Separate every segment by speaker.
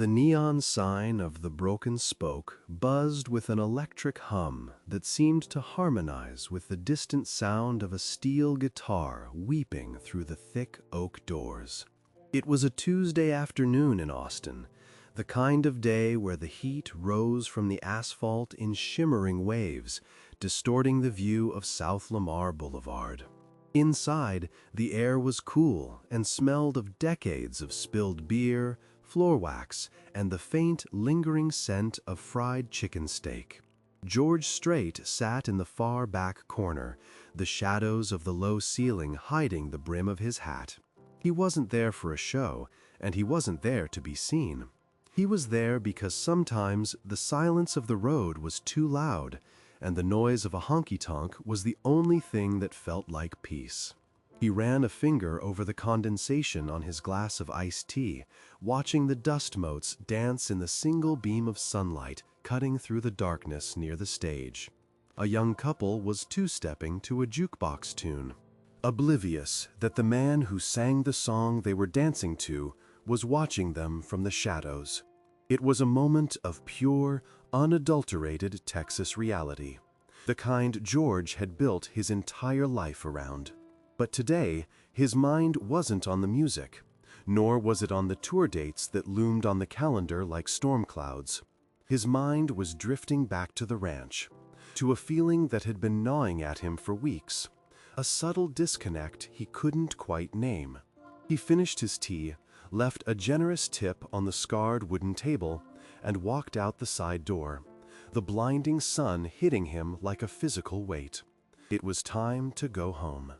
Speaker 1: The neon sign of the Broken Spoke buzzed with an electric hum that seemed to harmonize with the distant sound of a steel guitar weeping through the thick oak doors. It was a Tuesday afternoon in Austin, the kind of day where the heat rose from the asphalt in shimmering waves, distorting the view of South Lamar Boulevard. Inside, the air was cool and smelled of decades of spilled beer, floor wax, and the faint, lingering scent of fried chicken steak. George Strait sat in the far back corner, the shadows of the low ceiling hiding the brim of his hat. He wasn't there for a show, and he wasn't there to be seen. He was there because sometimes the silence of the road was too loud, and the noise of a honky-tonk was the only thing that felt like peace. He ran a finger over the condensation on his glass of iced tea, watching the dust motes dance in the single beam of sunlight cutting through the darkness near the stage. A young couple was two-stepping to a jukebox tune, oblivious that the man who sang the song they were dancing to was watching them from the shadows. It was a moment of pure, unadulterated Texas reality, the kind George had built his entire life around. But today, his mind wasn't on the music, nor was it on the tour dates that loomed on the calendar like storm clouds. His mind was drifting back to the ranch, to a feeling that had been gnawing at him for weeks, a subtle disconnect he couldn't quite name. He finished his tea, left a generous tip on the scarred wooden table, and walked out the side door, the blinding sun hitting him like a physical weight. It was time to go home.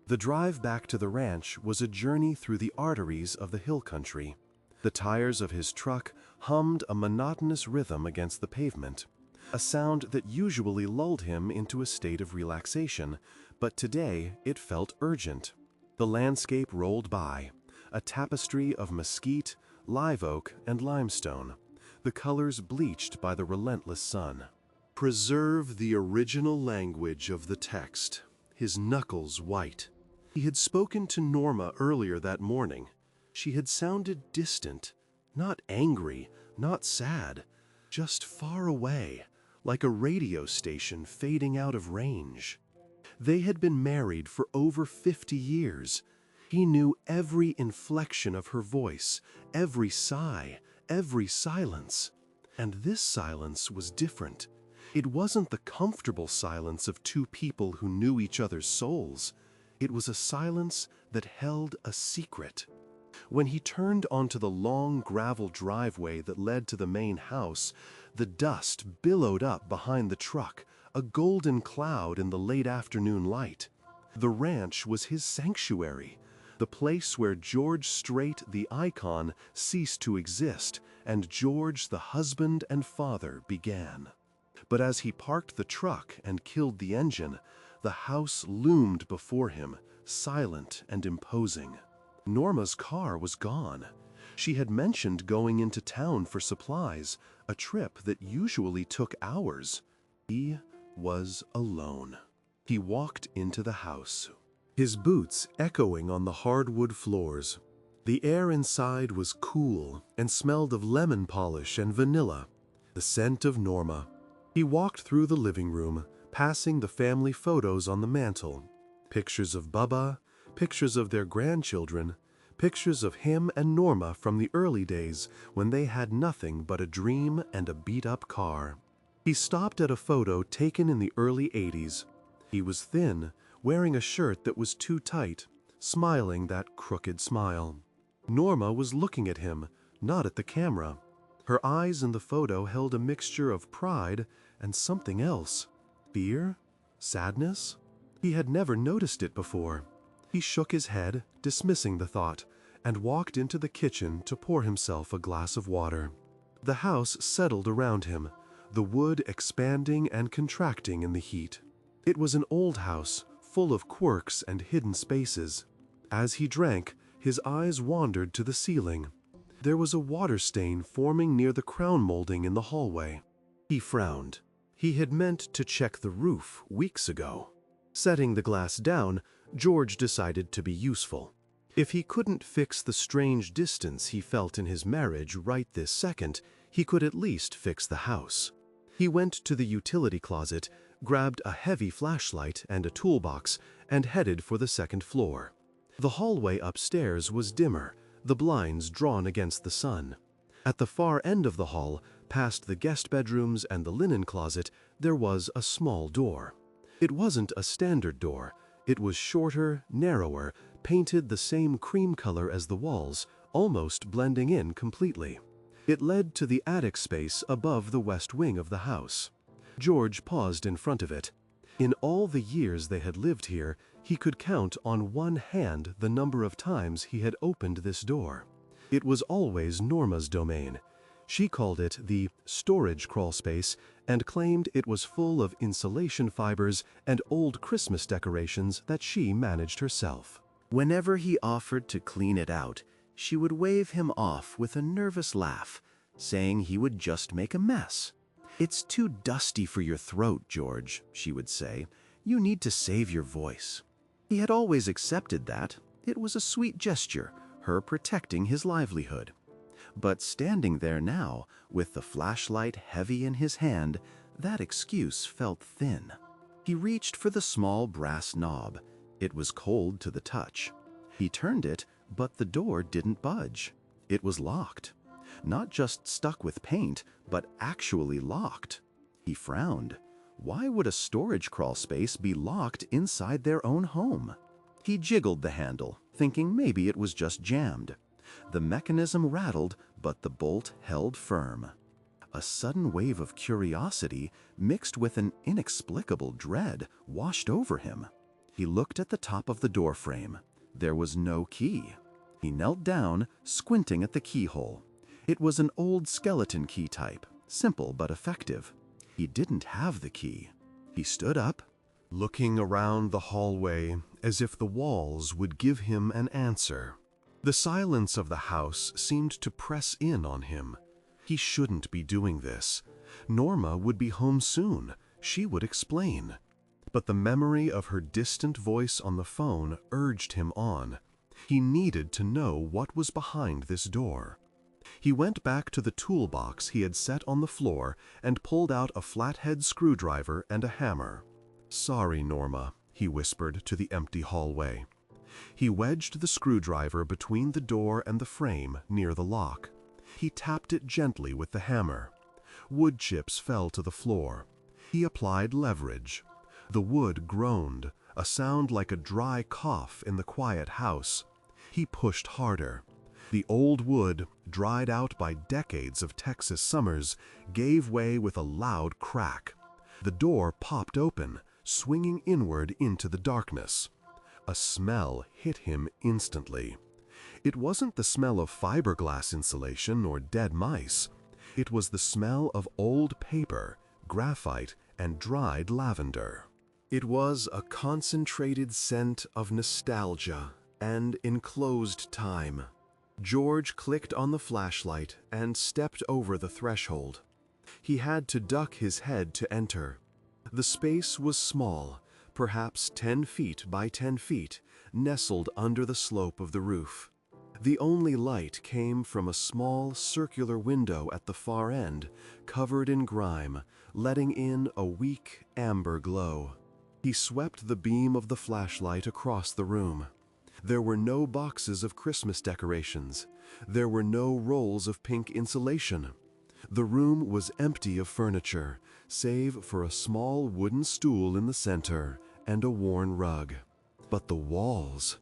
Speaker 1: The drive back to the ranch was a journey through the arteries of the hill country. The tires of his truck hummed a monotonous rhythm against the pavement, a sound that usually lulled him into a state of relaxation, but today it felt urgent. The landscape rolled by, a tapestry of mesquite, live oak, and limestone, the colors bleached by the relentless sun. Preserve the original language of the text, his knuckles white. He had spoken to Norma earlier that morning. She had sounded distant, not angry, not sad, just far away, like a radio station fading out of range. They had been married for over 50 years. He knew every inflection of her voice, every sigh, every silence. And this silence was different. It wasn't the comfortable silence of two people who knew each other's souls. It was a silence that held a secret. When he turned onto the long gravel driveway that led to the main house, the dust billowed up behind the truck, a golden cloud in the late afternoon light. The ranch was his sanctuary, the place where George Strait, the icon, ceased to exist, and George, the husband and father, began. But as he parked the truck and killed the engine, the house loomed before him, silent and imposing. Norma's car was gone. She had mentioned going into town for supplies, a trip that usually took hours. He was alone. He walked into the house, his boots echoing on the hardwood floors. The air inside was cool and smelled of lemon polish and vanilla, the scent of Norma. He walked through the living room, passing the family photos on the mantel. Pictures of Bubba, pictures of their grandchildren, pictures of him and Norma from the early days when they had nothing but a dream and a beat-up car. He stopped at a photo taken in the early 80s. He was thin, wearing a shirt that was too tight, smiling that crooked smile. Norma was looking at him, not at the camera. Her eyes in the photo held a mixture of pride and something else. Fear? Sadness? He had never noticed it before. He shook his head, dismissing the thought, and walked into the kitchen to pour himself a glass of water. The house settled around him, the wood expanding and contracting in the heat. It was an old house, full of quirks and hidden spaces. As he drank, his eyes wandered to the ceiling. There was a water stain forming near the crown molding in the hallway. He frowned. He had meant to check the roof weeks ago. Setting the glass down, George decided to be useful. If he couldn't fix the strange distance he felt in his marriage right this second, he could at least fix the house. He went to the utility closet, grabbed a heavy flashlight and a toolbox, and headed for the second floor. The hallway upstairs was dimmer, the blinds drawn against the sun. At the far end of the hall, past the guest bedrooms and the linen closet, there was a small door. It wasn't a standard door. It was shorter, narrower, painted the same cream color as the walls, almost blending in completely. It led to the attic space above the west wing of the house. George paused in front of it. In all the years they had lived here, he could count on one hand the number of times he had opened this door. It was always Norma's domain. She called it the storage crawl space and claimed it was full of insulation fibers and old Christmas decorations that she managed herself. Whenever he offered to clean it out, she would wave him off with a nervous laugh, saying he would just make a mess. "It's too dusty for your throat, George," she would say. "You need to save your voice." He had always accepted that. It was a sweet gesture, her protecting his livelihood. But standing there now, with the flashlight heavy in his hand, that excuse felt thin. He reached for the small brass knob. It was cold to the touch. He turned it, but the door didn't budge. It was locked. Not just stuck with paint, but actually locked. He frowned. Why would a storage crawl space be locked inside their own home? He jiggled the handle, thinking maybe it was just jammed. The mechanism rattled, but the bolt held firm. A sudden wave of curiosity, mixed with an inexplicable dread, washed over him. He looked at the top of the door frame. There was no key. He knelt down, squinting at the keyhole. It was an old skeleton key type, simple but effective. He didn't have the key. He stood up, looking around the hallway as if the walls would give him an answer. The silence of the house seemed to press in on him. He shouldn't be doing this. Norma would be home soon. She would explain. But the memory of her distant voice on the phone urged him on. He needed to know what was behind this door. He went back to the toolbox he had set on the floor and pulled out a flathead screwdriver and a hammer. "Sorry, Norma," he whispered to the empty hallway. He wedged the screwdriver between the door and the frame near the lock. He tapped it gently with the hammer. Wood chips fell to the floor. He applied leverage. The wood groaned, a sound like a dry cough in the quiet house. He pushed harder. The old wood, dried out by decades of Texas summers, gave way with a loud crack. The door popped open, swinging inward into the darkness. A smell hit him instantly. It wasn't the smell of fiberglass insulation or dead mice. It was the smell of old paper, graphite, and dried lavender. It was a concentrated scent of nostalgia and enclosed time. George clicked on the flashlight and stepped over the threshold. He had to duck his head to enter. The space was small, perhaps 10 feet by 10 feet, nestled under the slope of the roof. The only light came from a small circular window at the far end, covered in grime, letting in a weak amber glow. He swept the beam of the flashlight across the room. There were no boxes of Christmas decorations. There were no rolls of pink insulation. The room was empty of furniture, save for a small wooden stool in the center and a worn rug. But the walls!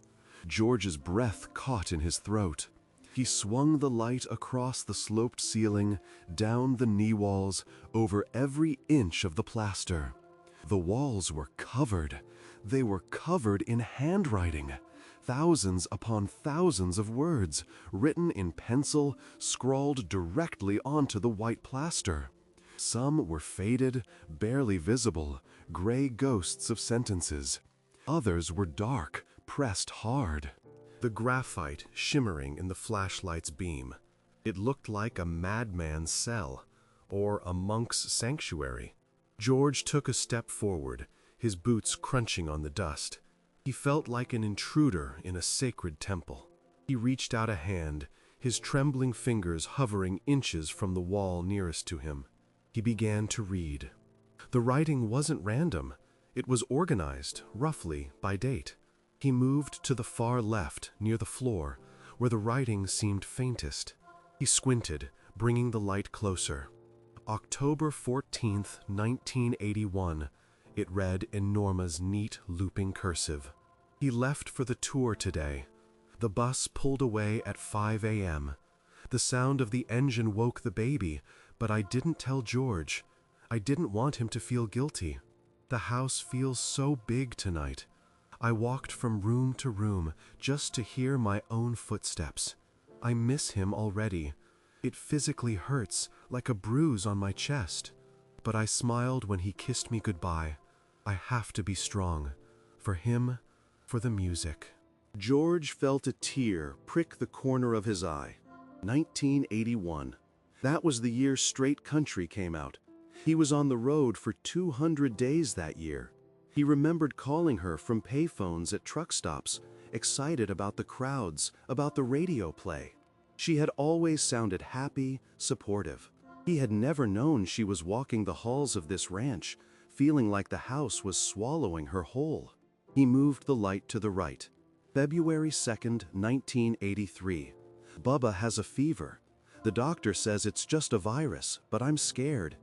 Speaker 1: George's breath caught in his throat. He swung the light across the sloped ceiling, down the knee walls, over every inch of the plaster. The walls were covered. They were covered in handwriting. Thousands upon thousands of words, written in pencil, scrawled directly onto the white plaster. Some were faded, barely visible, gray ghosts of sentences. Others were dark, pressed hard. The graphite shimmering in the flashlight's beam. It looked like a madman's cell, or a monk's sanctuary. George took a step forward, his boots crunching on the dust. He felt like an intruder in a sacred temple. He reached out a hand, his trembling fingers hovering inches from the wall nearest to him. He began to read. The writing wasn't random. It was organized, roughly, by date. He moved to the far left, near the floor, where the writing seemed faintest. He squinted, bringing the light closer. October 14th, 1981, it read in Norma's neat, looping cursive. He left for the tour today. The bus pulled away at 5 a.m. The sound of the engine woke the baby, but I didn't tell George. I didn't want him to feel guilty. The house feels so big tonight. I walked from room to room just to hear my own footsteps. I miss him already. It physically hurts, like a bruise on my chest. But I smiled when he kissed me goodbye. I have to be strong. For him, for the music. George felt a tear prick the corner of his eye. 1981. That was the year Straight Country came out. He was on the road for 200 days that year. He remembered calling her from payphones at truck stops, excited about the crowds, about the radio play. She had always sounded happy, supportive. He had never known she was walking the halls of this ranch, feeling like the house was swallowing her whole. He moved the light to the right. February 2nd, 1983. Bubba has a fever. The doctor says it's just a virus, but I'm scared.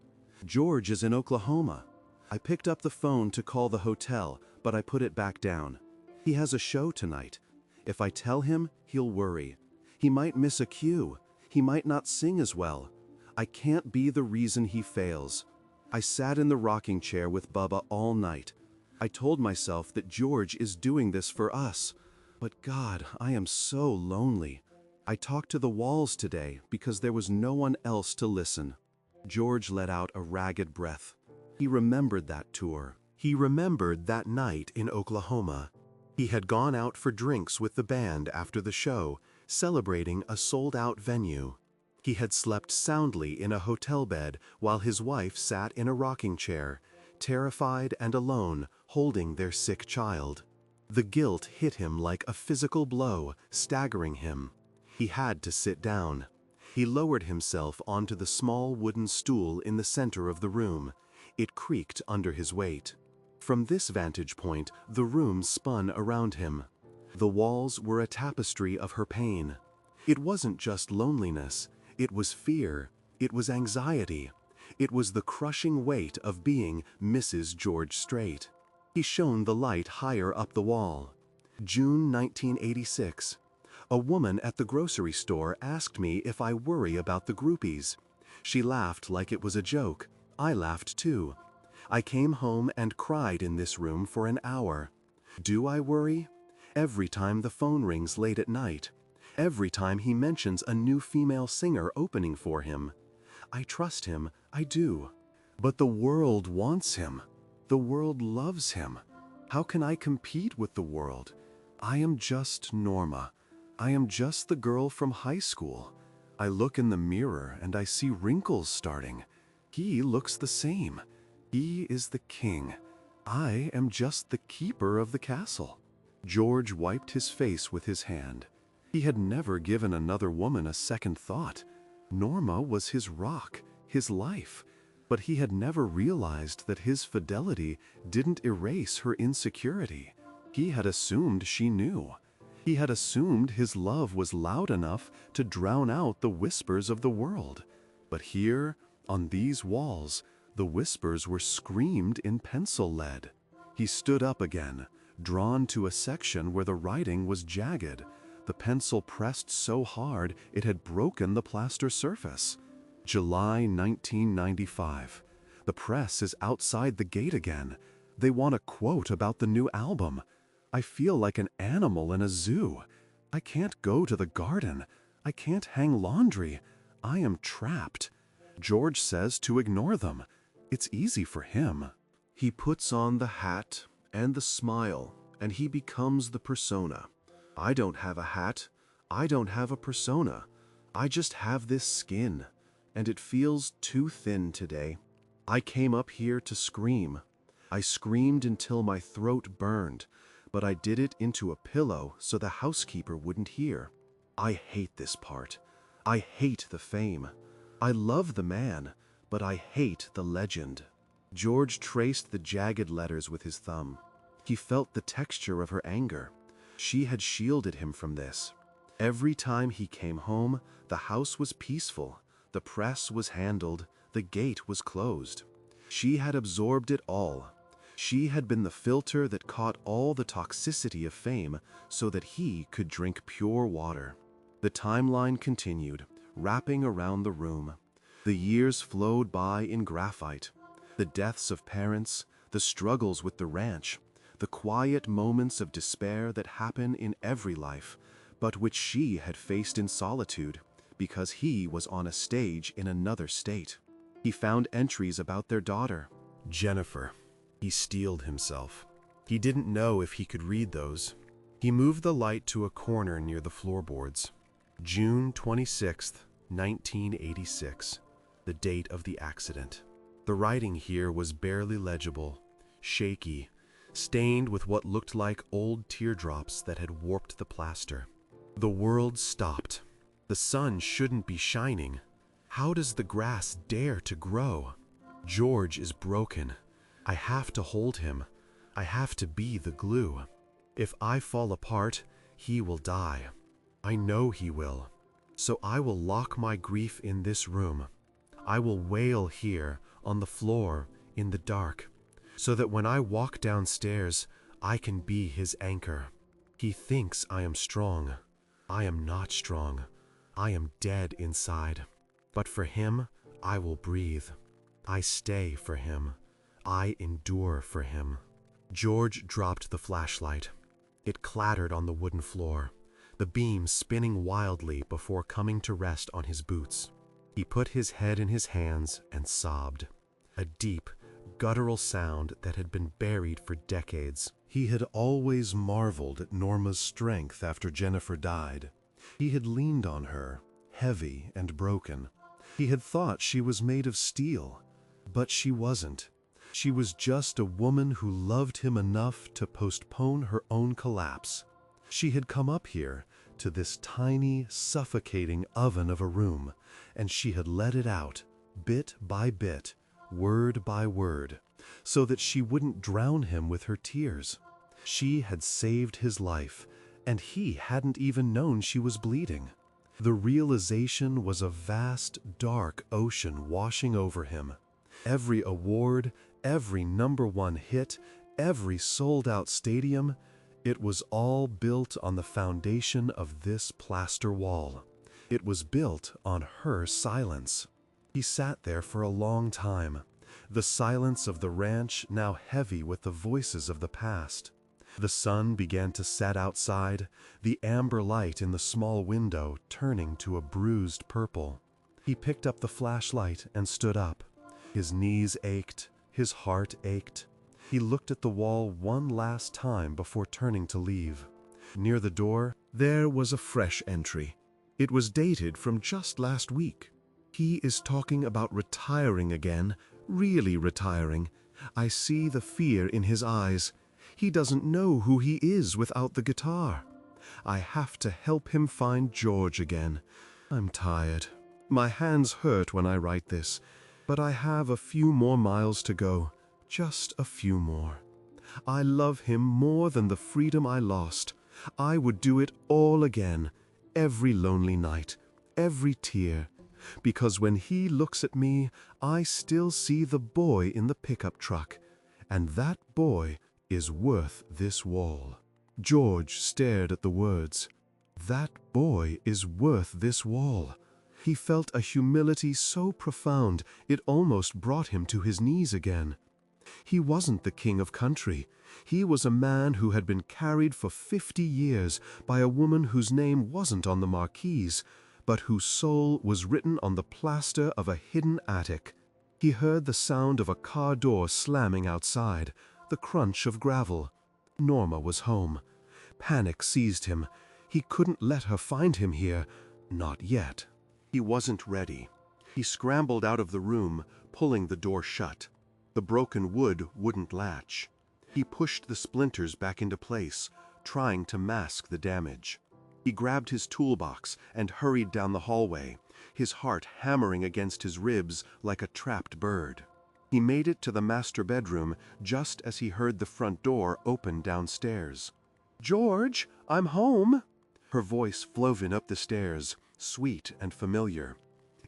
Speaker 1: George is in Oklahoma. I picked up the phone to call the hotel, but I put it back down. He has a show tonight. If I tell him, he'll worry. He might miss a cue. He might not sing as well. I can't be the reason he fails. I sat in the rocking chair with Bubba all night. I told myself that George is doing this for us. But God, I am so lonely. I talked to the walls today because there was no one else to listen. George let out a ragged breath. He remembered that tour. He remembered that night in Oklahoma. He had gone out for drinks with the band after the show, celebrating a sold-out venue. He had slept soundly in a hotel bed while his wife sat in a rocking chair, terrified and alone, holding their sick child. The guilt hit him like a physical blow, staggering him. He had to sit down. He lowered himself onto the small wooden stool in the center of the room. It creaked under his weight. From this vantage point, the room spun around him. The walls were a tapestry of her pain. It wasn't just loneliness. It was fear. It was anxiety. It was the crushing weight of being Mrs. George Strait. He shone the light higher up the wall. June 1986. A woman at the grocery store asked me if I worry about the groupies. She laughed like it was a joke. I laughed too. I came home and cried in this room for an hour. Do I worry? Every time the phone rings late at night. Every time he mentions a new female singer opening for him. I trust him, I do. But the world wants him. The world loves him. How can I compete with the world? I am just Norma. I am just the girl from high school. I look in the mirror and I see wrinkles starting. He looks the same. He is the king. I am just the keeper of the castle. George wiped his face with his hand. He had never given another woman a second thought. Norma was his rock, his life. But he had never realized that his fidelity didn't erase her insecurity. He had assumed she knew. He had assumed his love was loud enough to drown out the whispers of the world. But here, on these walls, the whispers were screamed in pencil lead. He stood up again, drawn to a section where the writing was jagged. The pencil pressed so hard it had broken the plaster surface. July 1995. The press is outside the gate again. They want a quote about the new album. I feel like an animal in a zoo. I can't go to the garden. I can't hang laundry. I am trapped. George says to ignore them. It's easy for him. He puts on the hat and the smile, and he becomes the persona. I don't have a hat. I don't have a persona. I just have this skin, and it feels too thin today. I came up here to scream. I screamed until my throat burned, but I did it into a pillow so the housekeeper wouldn't hear. I hate this part. I hate the fame. I love the man, but I hate the legend." George traced the jagged letters with his thumb. He felt the texture of her anger. She had shielded him from this. Every time he came home, the house was peaceful, the press was handled, the gate was closed. She had absorbed it all. She had been the filter that caught all the toxicity of fame so that he could drink pure water. The timeline continued, wrapping around the room. The years flowed by in graphite. The deaths of parents, the struggles with the ranch, the quiet moments of despair that happen in every life, but which she had faced in solitude, because he was on a stage in another state. He found entries about their daughter, Jennifer. He steeled himself. He didn't know if he could read those. He moved the light to a corner near the floorboards. June 26th, 1986, the date of the accident. The writing here was barely legible, shaky, stained with what looked like old teardrops that had warped the plaster. The world stopped. The sun shouldn't be shining. How does the grass dare to grow? George is broken. I have to hold him. I have to be the glue. If I fall apart, he will die. I know he will. So I will lock my grief in this room. I will wail here, on the floor, in the dark, so that when I walk downstairs, I can be his anchor. He thinks I am strong. I am not strong. I am dead inside. But for him, I will breathe. I stay for him. I endure for him. George dropped the flashlight. It clattered on the wooden floor, the beam spinning wildly before coming to rest on his boots. He put his head in his hands and sobbed, a deep, guttural sound that had been buried for decades. He had always marveled at Norma's strength after Jennifer died. He had leaned on her, heavy and broken. He had thought she was made of steel, but she wasn't. She was just a woman who loved him enough to postpone her own collapse. She had come up here to this tiny, suffocating oven of a room, and she had let it out, bit by bit, word by word, so that she wouldn't drown him with her tears. She had saved his life, and he hadn't even known she was bleeding. The realization was a vast, dark ocean washing over him. Every award, every #1 hit, every sold-out stadium, it was all built on the foundation of this plaster wall. It was built on her silence. He sat there for a long time, the silence of the ranch now heavy with the voices of the past. The sun began to set outside, the amber light in the small window turning to a bruised purple. He picked up the flashlight and stood up. His knees ached, his heart ached. He looked at the wall one last time before turning to leave. Near the door, there was a fresh entry. It was dated from just last week. "He is talking about retiring again, really retiring. I see the fear in his eyes. He doesn't know who he is without the guitar. I have to help him find George again. I'm tired. My hands hurt when I write this, but I have a few more miles to go, just a few more. I love him more than the freedom I lost. I would do it all again, every lonely night, every tear, because when he looks at me, I still see the boy in the pickup truck, and that boy is worth this wall." George stared at the words. That boy is worth this wall. He felt a humility so profound it almost brought him to his knees again. He wasn't the king of country. He was a man who had been carried for 50 years by a woman whose name wasn't on the marquees, but whose soul was written on the plaster of a hidden attic. He heard the sound of a car door slamming outside, the crunch of gravel. Norma was home. Panic seized him. He couldn't let her find him here. Not yet. He wasn't ready. He scrambled out of the room, pulling the door shut. The broken wood wouldn't latch. He pushed the splinters back into place, trying to mask the damage. He grabbed his toolbox and hurried down the hallway, his heart hammering against his ribs like a trapped bird. He made it to the master bedroom just as he heard the front door open downstairs. "George, I'm home!" Her voice floven up the stairs, sweet and familiar.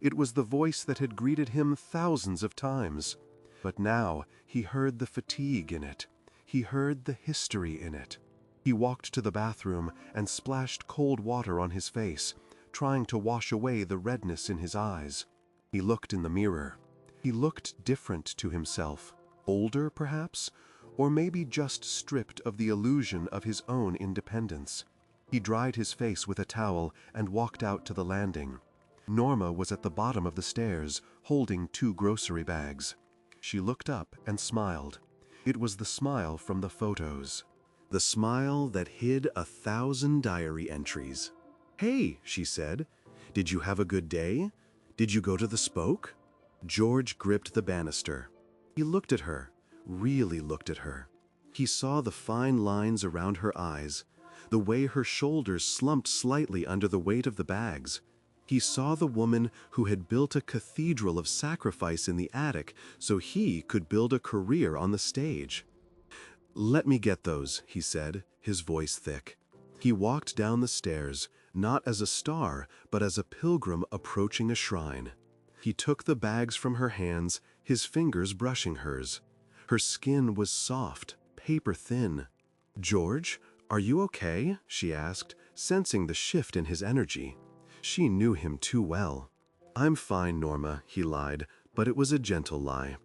Speaker 1: It was the voice that had greeted him thousands of times. But now he heard the fatigue in it. He heard the history in it. He walked to the bathroom and splashed cold water on his face, trying to wash away the redness in his eyes. He looked in the mirror. He looked different to himself. Older, perhaps? Or maybe just stripped of the illusion of his own independence. He dried his face with a towel and walked out to the landing. Norma was at the bottom of the stairs, holding 2 grocery bags. She looked up and smiled. It was the smile from the photos. The smile that hid 1,000 diary entries. "Hey," she said, "did you have a good day? Did you go to the Spoke?" George gripped the banister. He looked at her, really looked at her. He saw the fine lines around her eyes, the way her shoulders slumped slightly under the weight of the bags. He saw the woman who had built a cathedral of sacrifice in the attic so he could build a career on the stage. "Let me get those," he said, his voice thick. He walked down the stairs, not as a star, but as a pilgrim approaching a shrine. He took the bags from her hands, his fingers brushing hers. Her skin was soft, paper thin. "George, are you okay?" she asked, sensing the shift in his energy. She knew him too well. "I'm fine, Norma," he lied, but it was a gentle lie.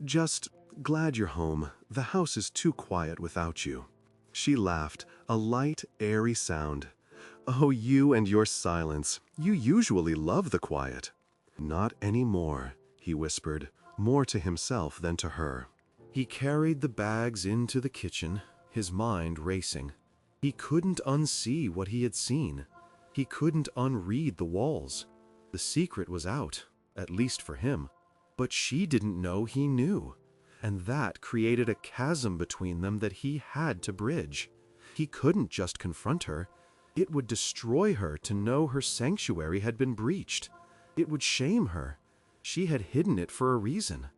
Speaker 1: "Just glad you're home. The house is too quiet without you." She laughed, a light, airy sound. "Oh, you and your silence. You usually love the quiet." "Not anymore," he whispered, more to himself than to her. He carried the bags into the kitchen, his mind racing. He couldn't unsee what he had seen. He couldn't unread the walls. The secret was out, at least for him. But she didn't know he knew. And that created a chasm between them that he had to bridge. He couldn't just confront her. It would destroy her to know her sanctuary had been breached. It would shame her. She had hidden it for a reason.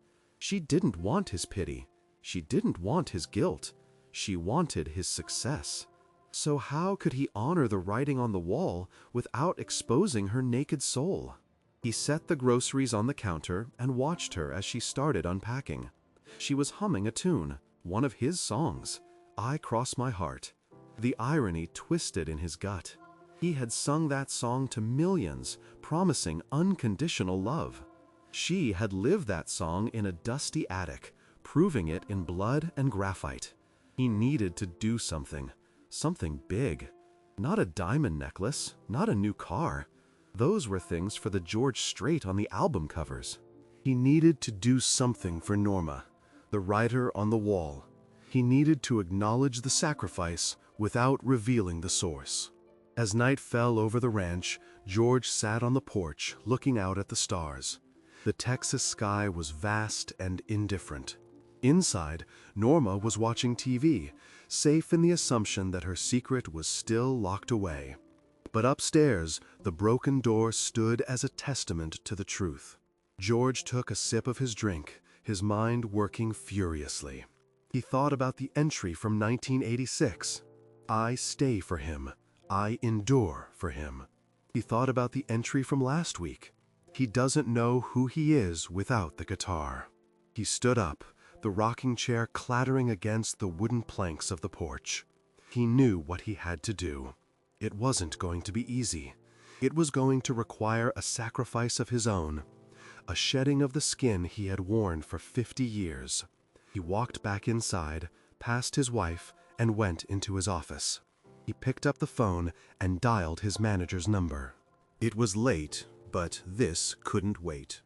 Speaker 1: She didn't want his pity. She didn't want his guilt. She wanted his success. So how could he honor the writing on the wall without exposing her naked soul? He set the groceries on the counter and watched her as she started unpacking. She was humming a tune, one of his songs, "I Cross My Heart." The irony twisted in his gut. He had sung that song to millions, promising unconditional love. She had lived that song in a dusty attic, proving it in blood and graphite. He needed to do something big. Not a diamond necklace, not a new car. Those were things for the George Strait on the album covers. He needed to do something for Norma, the writer on the wall. He needed to acknowledge the sacrifice without revealing the source. As night fell over the ranch, George sat on the porch looking out at the stars. The Texas sky was vast and indifferent. Inside, Norma was watching TV, safe in the assumption that her secret was still locked away. But upstairs, the broken door stood as a testament to the truth. George took a sip of his drink, his mind working furiously. He thought about the entry from 1986. "I stay for him. I endure for him." He thought about the entry from last week. "He doesn't know who he is without the guitar." He stood up, the rocking chair clattering against the wooden planks of the porch. He knew what he had to do. It wasn't going to be easy. It was going to require a sacrifice of his own, a shedding of the skin he had worn for 50 years. He walked back inside, past his wife, and went into his office. He picked up the phone and dialed his manager's number. It was late, but this couldn't wait.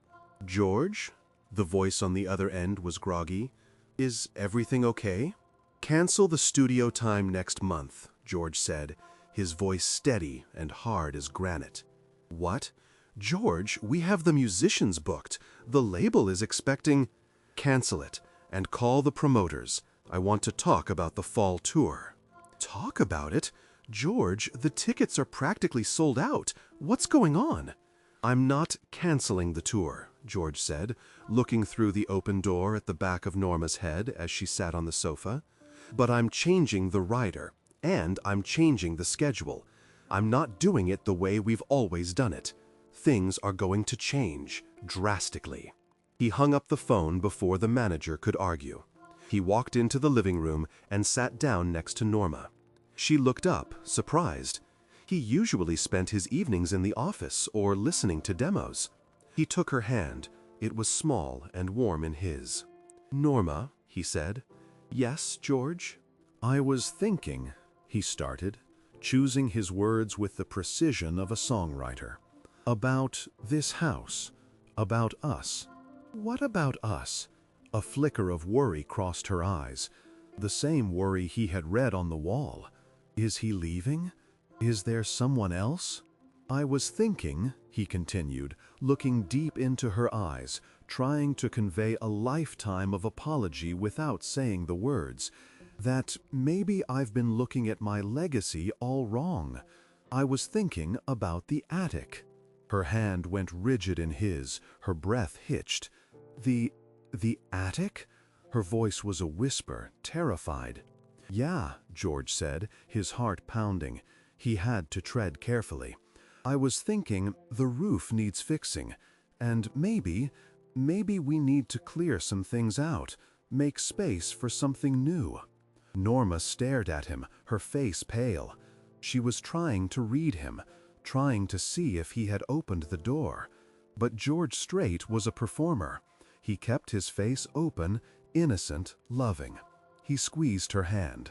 Speaker 1: "George?" The voice on the other end was groggy. "Is everything okay?" "Cancel the studio time next month," George said, his voice steady and hard as granite. "What? George, we have the musicians booked. The label is expecting—" "Cancel it and call the promoters. I want to talk about the fall tour." "Talk about it? George, the tickets are practically sold out. What's going on?" "I'm not canceling the tour," George said, looking through the open door at the back of Norma's head as she sat on the sofa. "But I'm changing the rider, and I'm changing the schedule. I'm not doing it the way we've always done it. Things are going to change drastically." He hung up the phone before the manager could argue. He walked into the living room and sat down next to Norma. She looked up, surprised. He usually spent his evenings in the office or listening to demos. He took her hand. It was small and warm in his. "Norma," he said. "Yes, George?" "I was thinking," he started, choosing his words with the precision of a songwriter, "about this house, about us." "What about us?" A flicker of worry crossed her eyes, the same worry he had read on the wall. Is he leaving? Is there someone else? "I was thinking," he continued, looking deep into her eyes, trying to convey a lifetime of apology without saying the words, "that maybe I've been looking at my legacy all wrong. I was thinking about the attic." Her hand went rigid in his, her breath hitched. The attic?" Her voice was a whisper, terrified. "Yeah," George said, his heart pounding. He had to tread carefully. "I was thinking the roof needs fixing, and maybe we need to clear some things out, make space for something new." Norma stared at him, her face pale. She was trying to read him, trying to see if he had opened the door. But George Strait was a performer. He kept his face open, innocent, loving. He squeezed her hand.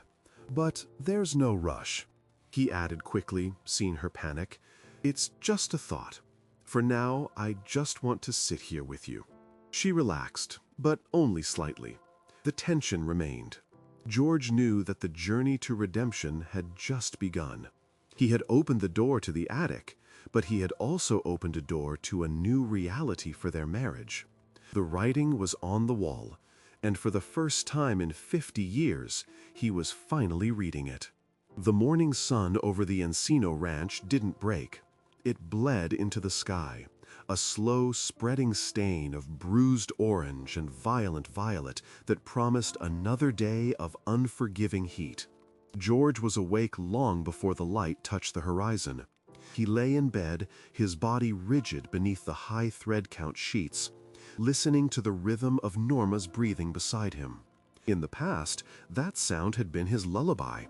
Speaker 1: "But there's no rush," he added quickly, seeing her panic. "It's just a thought. For now, I just want to sit here with you." She relaxed, but only slightly. The tension remained. George knew that the journey to redemption had just begun. He had opened the door to the attic, but he had also opened a door to a new reality for their marriage. The writing was on the wall, and for the first time in 50 years, he was finally reading it. The morning sun over the Encino ranch didn't break. It bled into the sky, a slow spreading stain of bruised orange and violent violet that promised another day of unforgiving heat. George was awake long before the light touched the horizon. He lay in bed, his body rigid beneath the high thread count sheets, listening to the rhythm of Norma's breathing beside him. In the past, that sound had been his lullaby,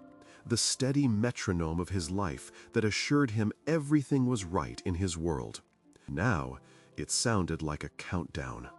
Speaker 1: the steady metronome of his life that assured him everything was right in his world. Now, it sounded like a countdown.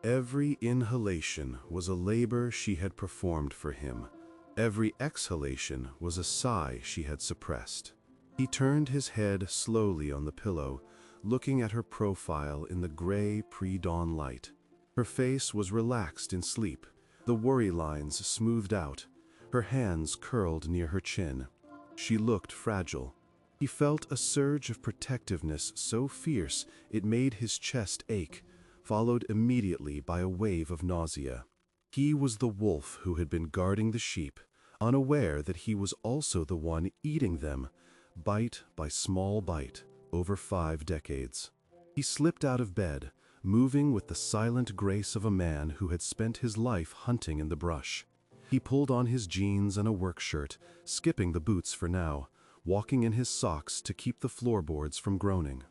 Speaker 1: Every inhalation was a labor she had performed for him. Every exhalation was a sigh she had suppressed. He turned his head slowly on the pillow, looking at her profile in the gray pre-dawn light. Her face was relaxed in sleep, the worry lines smoothed out, her hands curled near her chin. She looked fragile. He felt a surge of protectiveness so fierce it made his chest ache, followed immediately by a wave of nausea. He was the wolf who had been guarding the sheep, unaware that he was also the one eating them, bite by small bite, over 5 decades. He slipped out of bed, moving with the silent grace of a man who had spent his life hunting in the brush. He pulled on his jeans and a work shirt, skipping the boots for now, walking in his socks to keep the floorboards from groaning.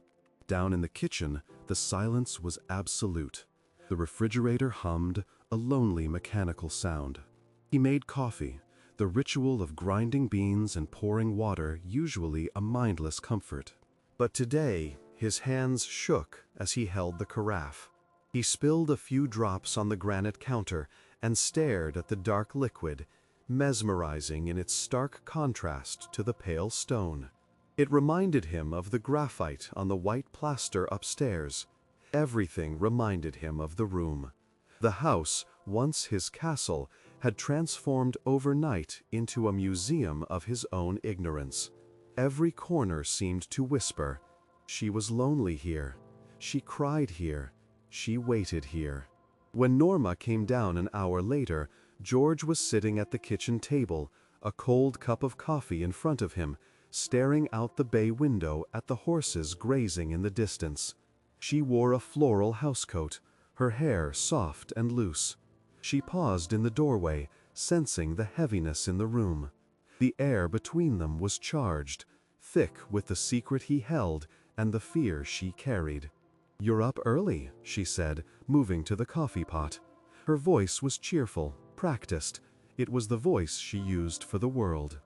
Speaker 1: Down in the kitchen, the silence was absolute. The refrigerator hummed, a lonely mechanical sound. He made coffee, the ritual of grinding beans and pouring water, usually a mindless comfort. But today, his hands shook as he held the carafe. He spilled a few drops on the granite counter and stared at the dark liquid, mesmerizing in its stark contrast to the pale stone. It reminded him of the graphite on the white plaster upstairs. Everything reminded him of the room. The house, once his castle, had transformed overnight into a museum of his own ignorance. Every corner seemed to whisper, she was lonely here, she cried here, she waited here. When Norma came down an hour later, George was sitting at the kitchen table, a cold cup of coffee in front of him, staring out the bay window at the horses grazing in the distance. She wore a floral housecoat, her hair soft and loose. She paused in the doorway, sensing the heaviness in the room. The air between them was charged, thick with the secret he held and the fear she carried. "You're up early," she said, moving to the coffee pot. Her voice was cheerful, practiced. It was the voice she used for the world.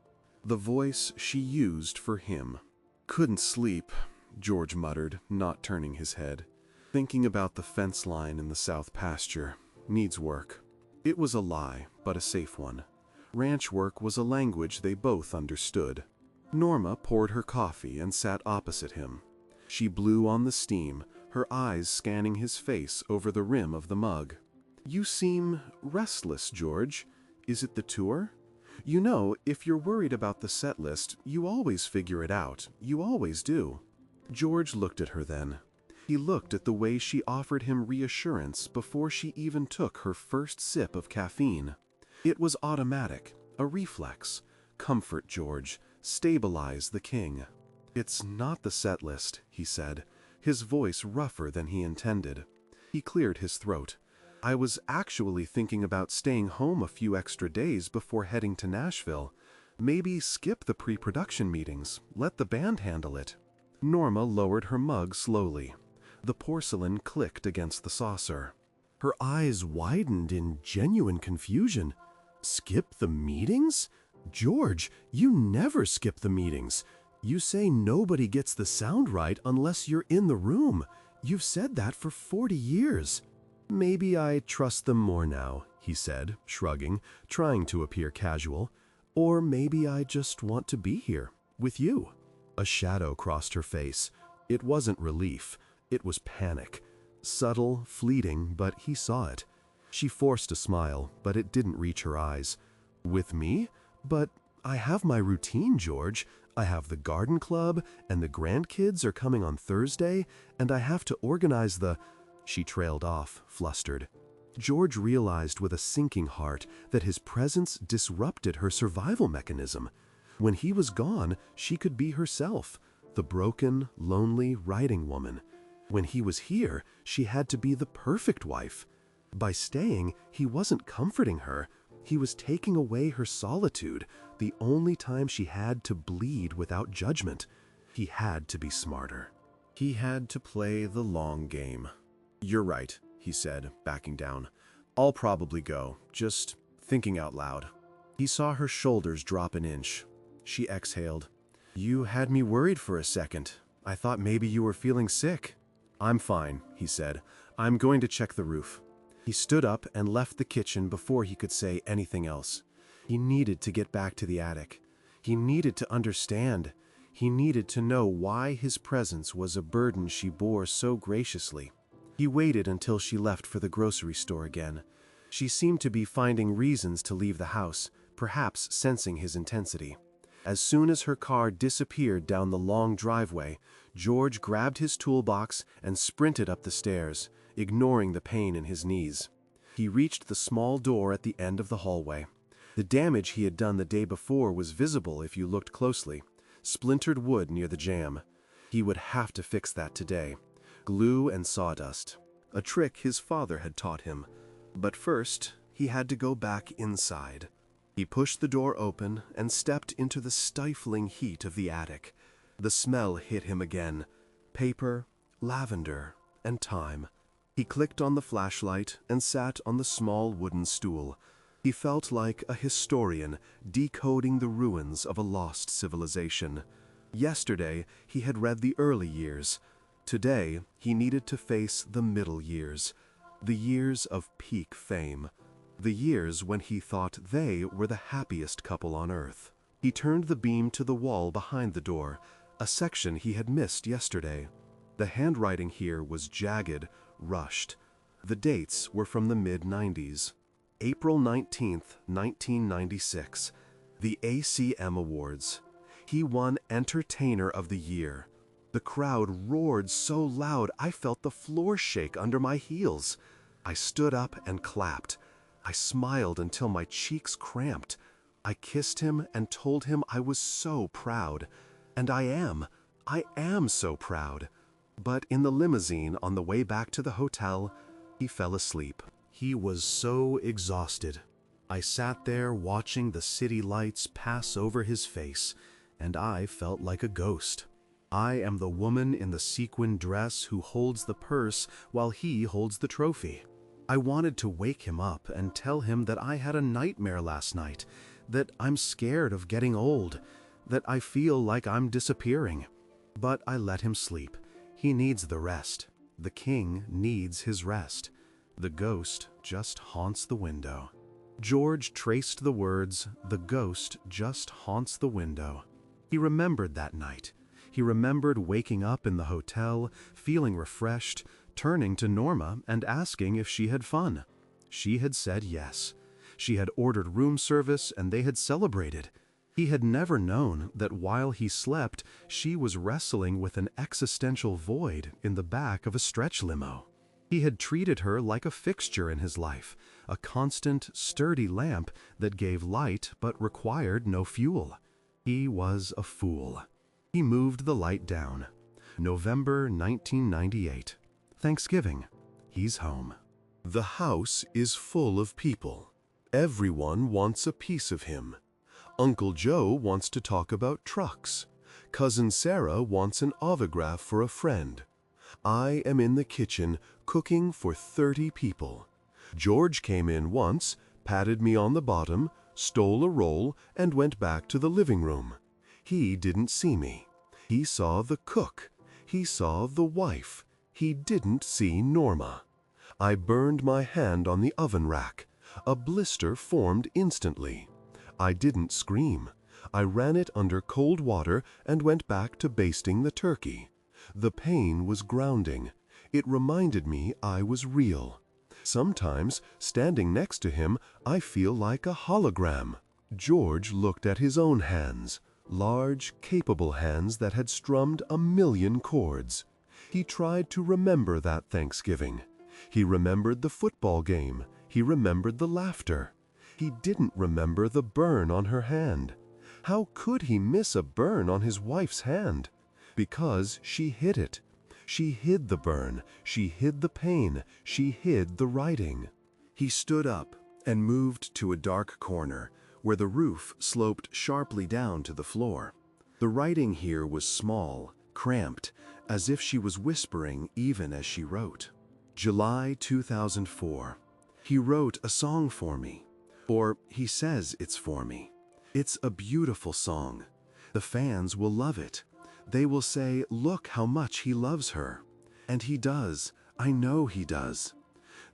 Speaker 1: The voice she used for him. "Couldn't sleep," George muttered, not turning his head. "Thinking about the fence line in the south pasture. Needs work." It was a lie, but a safe one. Ranch work was a language they both understood. Norma poured her coffee and sat opposite him. She blew on the steam, her eyes scanning his face over the rim of the mug. "You seem restless, George. Is it the tour? You know, if you're worried about the set list, you always figure it out. You always do." George looked at her then. He looked at the way she offered him reassurance before she even took her first sip of caffeine. It was automatic, a reflex. Comfort George, stabilize the king. "It's not the set list," he said, his voice rougher than he intended. He cleared his throat. "I was actually thinking about staying home a few extra days before heading to Nashville. Maybe skip the pre-production meetings, let the band handle it." Norma lowered her mug slowly. The porcelain clicked against the saucer. Her eyes widened in genuine confusion. "Skip the meetings? George, you never skip the meetings. You say nobody gets the sound right unless you're in the room. You've said that for 40 years. "Maybe I trust them more now," he said, shrugging, trying to appear casual. "Or maybe I just want to be here, with you." A shadow crossed her face. It wasn't relief. It was panic. Subtle, fleeting, but he saw it. She forced a smile, but it didn't reach her eyes. "With me? But I have my routine, George. I have the garden club, and the grandkids are coming on Thursday, and I have to organize the—" She trailed off, flustered. George realized with a sinking heart that his presence disrupted her survival mechanism. When he was gone, she could be herself, the broken, lonely writing woman. When he was here, she had to be the perfect wife. By staying, he wasn't comforting her. He was taking away her solitude, the only time she had to bleed without judgment. He had to be smarter. He had to play the long game. "You're right," he said, backing down. "I'll probably go, just thinking out loud." He saw her shoulders drop an inch. She exhaled. "You had me worried for a second. I thought maybe you were feeling sick." "I'm fine," he said. "I'm going to check the roof." He stood up and left the kitchen before he could say anything else. He needed to get back to the attic. He needed to understand. He needed to know why his presence was a burden she bore so graciously. He waited until she left for the grocery store again. She seemed to be finding reasons to leave the house, perhaps sensing his intensity. As soon as her car disappeared down the long driveway, George grabbed his toolbox and sprinted up the stairs, ignoring the pain in his knees. He reached the small door at the end of the hallway. The damage he had done the day before was visible if you looked closely. Splintered wood near the jamb. He would have to fix that today. Glue and sawdust. A trick his father had taught him. But first, he had to go back inside. He pushed the door open and stepped into the stifling heat of the attic. The smell hit him again. Paper, lavender, and thyme. He clicked on the flashlight and sat on the small wooden stool. He felt like a historian decoding the ruins of a lost civilization. Yesterday, he had read the early years. Today, he needed to face the middle years. The years of peak fame. The years when he thought they were the happiest couple on earth. He turned the beam to the wall behind the door, a section he had missed yesterday. The handwriting here was jagged, rushed. The dates were from the mid-90s. April 19th, 1996. The ACM Awards. He won Entertainer of the Year. The crowd roared so loud I felt the floor shake under my heels. I stood up and clapped. I smiled until my cheeks cramped. I kissed him and told him I was so proud. And I am so proud. But in the limousine on the way back to the hotel, he fell asleep. He was so exhausted. I sat there watching the city lights pass over his face, and I felt like a ghost. I am the woman in the sequin dress who holds the purse while he holds the trophy. I wanted to wake him up and tell him that I had a nightmare last night, that I'm scared of getting old, that I feel like I'm disappearing. But I let him sleep. He needs the rest. The king needs his rest. The ghost just haunts the window. George traced the words, "The ghost just haunts the window." He remembered that night. He remembered waking up in the hotel, feeling refreshed, turning to Norma and asking if she had fun. She had said yes. She had ordered room service and they had celebrated. He had never known that while he slept, she was wrestling with an existential void in the back of a stretch limo. He had treated her like a fixture in his life, a constant, sturdy lamp that gave light but required no fuel. He was a fool. He moved the light down. November 1998. Thanksgiving. He's home. The house is full of people. Everyone wants a piece of him. Uncle Joe wants to talk about trucks. Cousin Sarah wants an autograph for a friend. I am in the kitchen cooking for 30 people. George came in once, patted me on the bottom, stole a roll, and went back to the living room. He didn't see me. He saw the cook. He saw the wife. He didn't see Norma. I burned my hand on the oven rack. A blister formed instantly. I didn't scream. I ran it under cold water and went back to basting the turkey. The pain was grounding. It reminded me I was real. Sometimes, standing next to him, I feel like a hologram. George looked at his own hands, large, capable hands that had strummed 1,000,000 chords. He tried to remember that Thanksgiving. He remembered the football game. He remembered the laughter. He didn't remember the burn on her hand. How could he miss a burn on his wife's hand? Because she hid it. She hid the burn. She hid the pain. She hid the writing. He stood up and moved to a dark corner where the roof sloped sharply down to the floor. The writing here was small, cramped, as if she was whispering even as she wrote. July 2004. He wrote a song for me. Or he says it's for me. It's a beautiful song. The fans will love it. They will say, look how much he loves her. And he does. I know he does.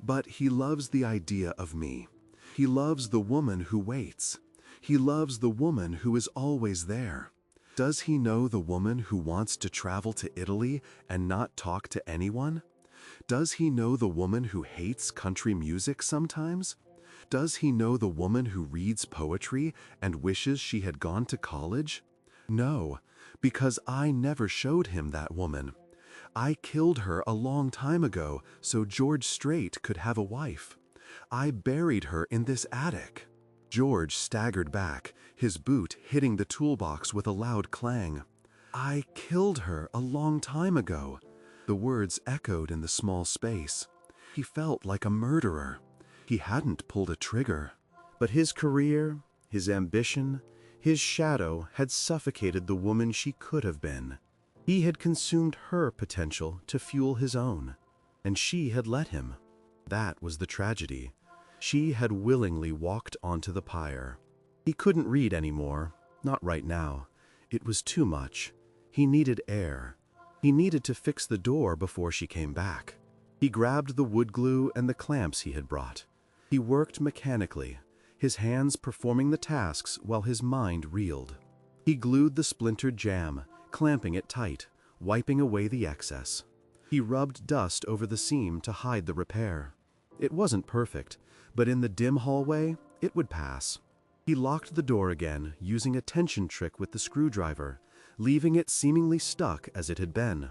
Speaker 1: But he loves the idea of me. He loves the woman who waits. He loves the woman who is always there. Does he know the woman who wants to travel to Italy and not talk to anyone? Does he know the woman who hates country music sometimes? Does he know the woman who reads poetry and wishes she had gone to college? No, because I never showed him that woman. I killed her a long time ago so George Strait could have a wife. I buried her in this attic. George staggered back, his boot hitting the toolbox with a loud clang. I killed her a long time ago. The words echoed in the small space. He felt like a murderer. He hadn't pulled a trigger. But his career, his ambition, his shadow had suffocated the woman she could have been. He had consumed her potential to fuel his own. And she had let him. That was the tragedy. She had willingly walked onto the pyre. He couldn't read anymore, not right now. It was too much. He needed air. He needed to fix the door before she came back. He grabbed the wood glue and the clamps he had brought. He worked mechanically, his hands performing the tasks while his mind reeled. He glued the splintered jamb, clamping it tight, wiping away the excess. He rubbed dust over the seam to hide the repair. It wasn't perfect, but in the dim hallway, it would pass. He locked the door again, using a tension trick with the screwdriver, leaving it seemingly stuck as it had been.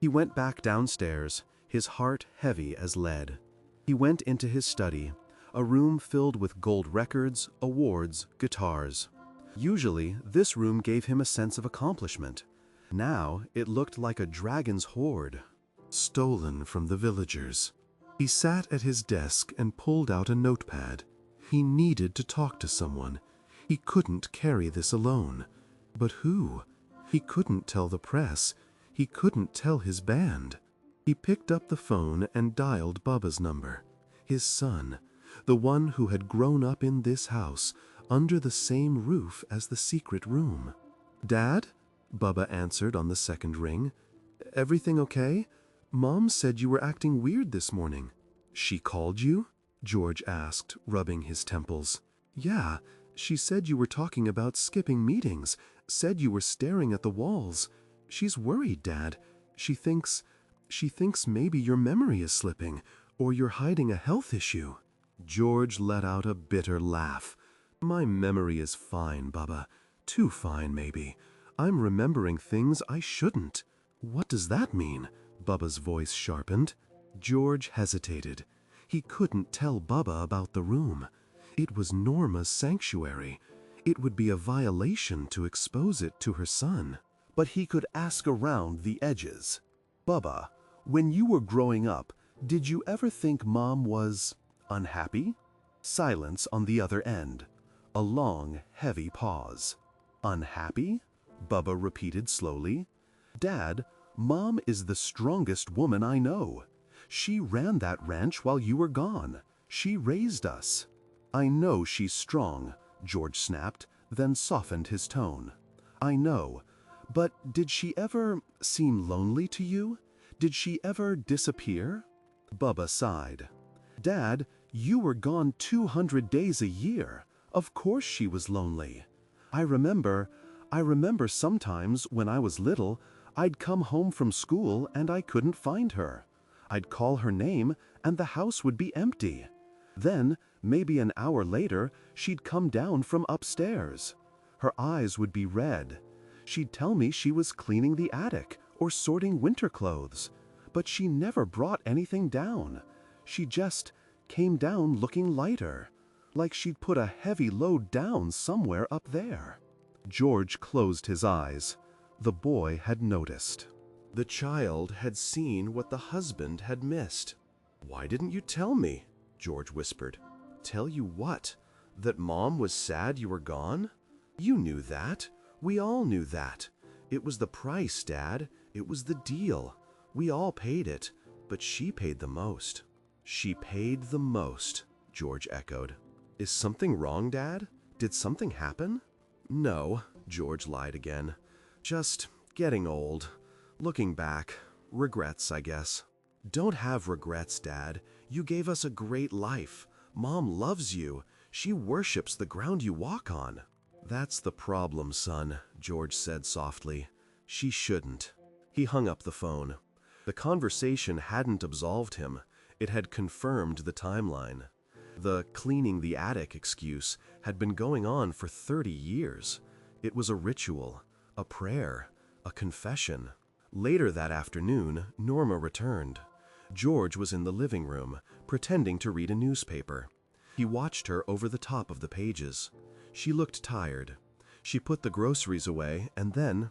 Speaker 1: He went back downstairs, his heart heavy as lead. He went into his study, a room filled with gold records, awards, guitars. Usually, this room gave him a sense of accomplishment. Now, it looked like a dragon's hoard, stolen from the villagers. He sat at his desk and pulled out a notepad. He needed to talk to someone. He couldn't carry this alone. But who? He couldn't tell the press. He couldn't tell his band. He picked up the phone and dialed Bubba's number. His son, the one who had grown up in this house, under the same roof as the secret room. "Dad?" Bubba answered on the second ring. "Everything okay? Mom said you were acting weird this morning." "She called you?" George asked, rubbing his temples. "Yeah, she said you were talking about skipping meetings, said you were staring at the walls. She's worried, Dad. She thinks maybe your memory is slipping, or you're hiding a health issue." George let out a bitter laugh. "My memory is fine, Bubba. Too fine, maybe. I'm remembering things I shouldn't." "What does that mean?" Bubba's voice sharpened. George hesitated. He couldn't tell Bubba about the room. It was Norma's sanctuary. It would be a violation to expose it to her son. But he could ask around the edges. "Bubba, when you were growing up, did you ever think Mom was unhappy?" Silence on the other end. A long, heavy pause. "Unhappy?" Bubba repeated slowly. "Dad, Mom is the strongest woman I know. She ran that ranch while you were gone. She raised us." "I know she's strong," George snapped, then softened his tone. "I know. But did she ever seem lonely to you? Did she ever disappear?" Bubba sighed. "Dad, you were gone 200 days a year. Of course she was lonely. I remember sometimes when I was little, I'd come home from school and I couldn't find her. I'd call her name and the house would be empty. Then, maybe an hour later, she'd come down from upstairs. Her eyes would be red. She'd tell me she was cleaning the attic or sorting winter clothes. But she never brought anything down. She just came down looking lighter, like she'd put a heavy load down somewhere up there." George closed his eyes. The boy had noticed. The child had seen what the husband had missed. "Why didn't you tell me?" George whispered. "Tell you what? That Mom was sad you were gone? You knew that. We all knew that. It was the price, Dad. It was the deal. We all paid it, but she paid the most." "She paid the most," George echoed. "Is something wrong, Dad? Did something happen?" "No," George lied again. "Just getting old. Looking back. Regrets, I guess." "Don't have regrets, Dad. You gave us a great life. Mom loves you. She worships the ground you walk on." "That's the problem, son," George said softly. "She shouldn't." He hung up the phone. The conversation hadn't absolved him. It had confirmed the timeline. The cleaning the attic excuse had been going on for 30 years. It was a ritual, a prayer, a confession. Later that afternoon, Norma returned. George was in the living room, pretending to read a newspaper. He watched her over the top of the pages. She looked tired. She put the groceries away and then,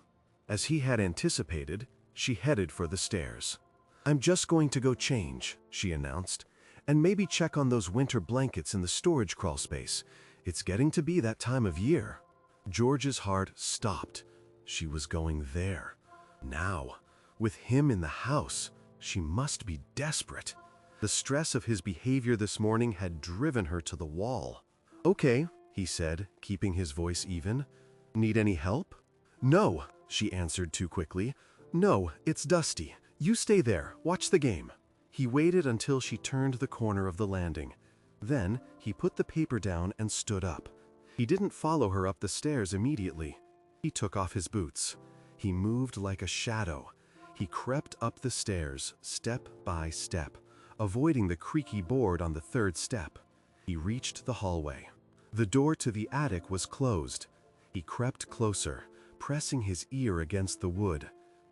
Speaker 1: as he had anticipated, she headed for the stairs. "I'm just going to go change," she announced, "and maybe check on those winter blankets in the storage crawl space. It's getting to be that time of year." George's heart stopped. She was going there. Now, with him in the house, she must be desperate. The stress of his behavior this morning had driven her to the wall. "Okay," he said, keeping his voice even. "Need any help?" "No," she answered too quickly. "No, it's Dusty. You stay there, watch the game." He waited until she turned the corner of the landing. Then he put the paper down and stood up. He didn't follow her up the stairs immediately. He took off his boots. He moved like a shadow. He crept up the stairs, step by step, avoiding the creaky board on the third step. He reached the hallway. The door to the attic was closed. He crept closer, pressing his ear against the wood.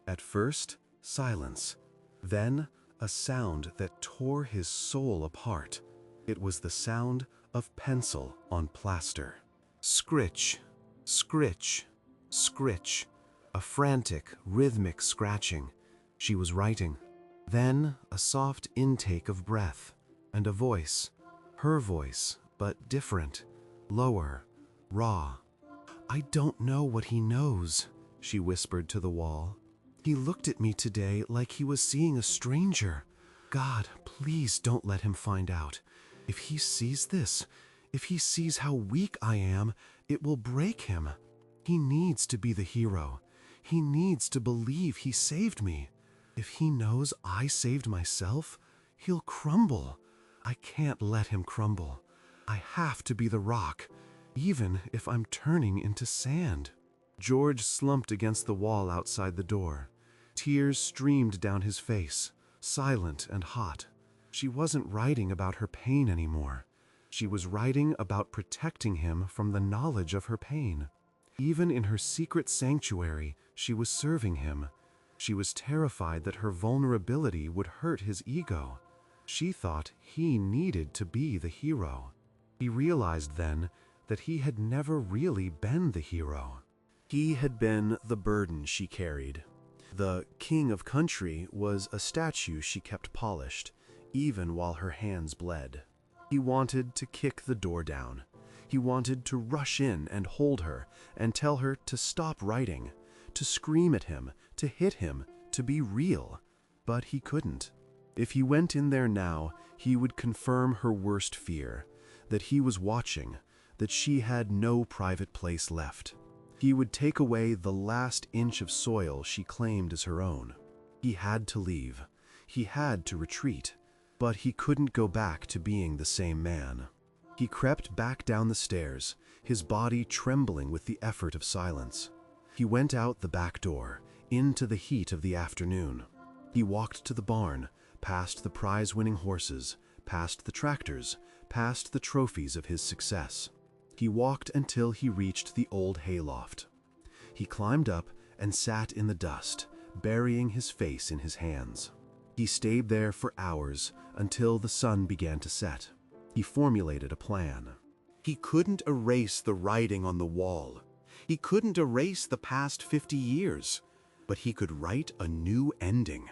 Speaker 1: At first, silence. Then, a sound that tore his soul apart. It was the sound of pencil on plaster. Scritch, scritch, scritch. A frantic, rhythmic scratching. She was writing. Then a soft intake of breath, and a voice. Her voice, but different, lower, raw. "I don't know what he knows," she whispered to the wall. "He looked at me today like he was seeing a stranger. God, please don't let him find out. If he sees this, if he sees how weak I am, it will break him. He needs to be the hero. He needs to believe he saved me. If he knows I saved myself, he'll crumble. I can't let him crumble. I have to be the rock, even if I'm turning into sand." George slumped against the wall outside the door. Tears streamed down his face, silent and hot. She wasn't writing about her pain anymore. She was writing about protecting him from the knowledge of her pain. Even in her secret sanctuary, she was serving him. She was terrified that her vulnerability would hurt his ego. She thought he needed to be the hero. He realized then that he had never really been the hero. He had been the burden she carried. The king of country was a statue she kept polished, even while her hands bled. He wanted to kick the door down. He wanted to rush in and hold her and tell her to stop writing, to scream at him, to hit him, to be real. But he couldn't. If he went in there now, he would confirm her worst fear, that he was watching, that she had no private place left. He would take away the last inch of soil she claimed as her own. He had to leave. He had to retreat. But he couldn't go back to being the same man. He crept back down the stairs, his body trembling with the effort of silence. He went out the back door, into the heat of the afternoon. He walked to the barn, past the prize-winning horses, past the tractors, past the trophies of his success. He walked until he reached the old hayloft. He climbed up and sat in the dust, burying his face in his hands. He stayed there for hours until the sun began to set. He formulated a plan. He couldn't erase the writing on the wall. He couldn't erase the past 50 years, but he could write a new ending.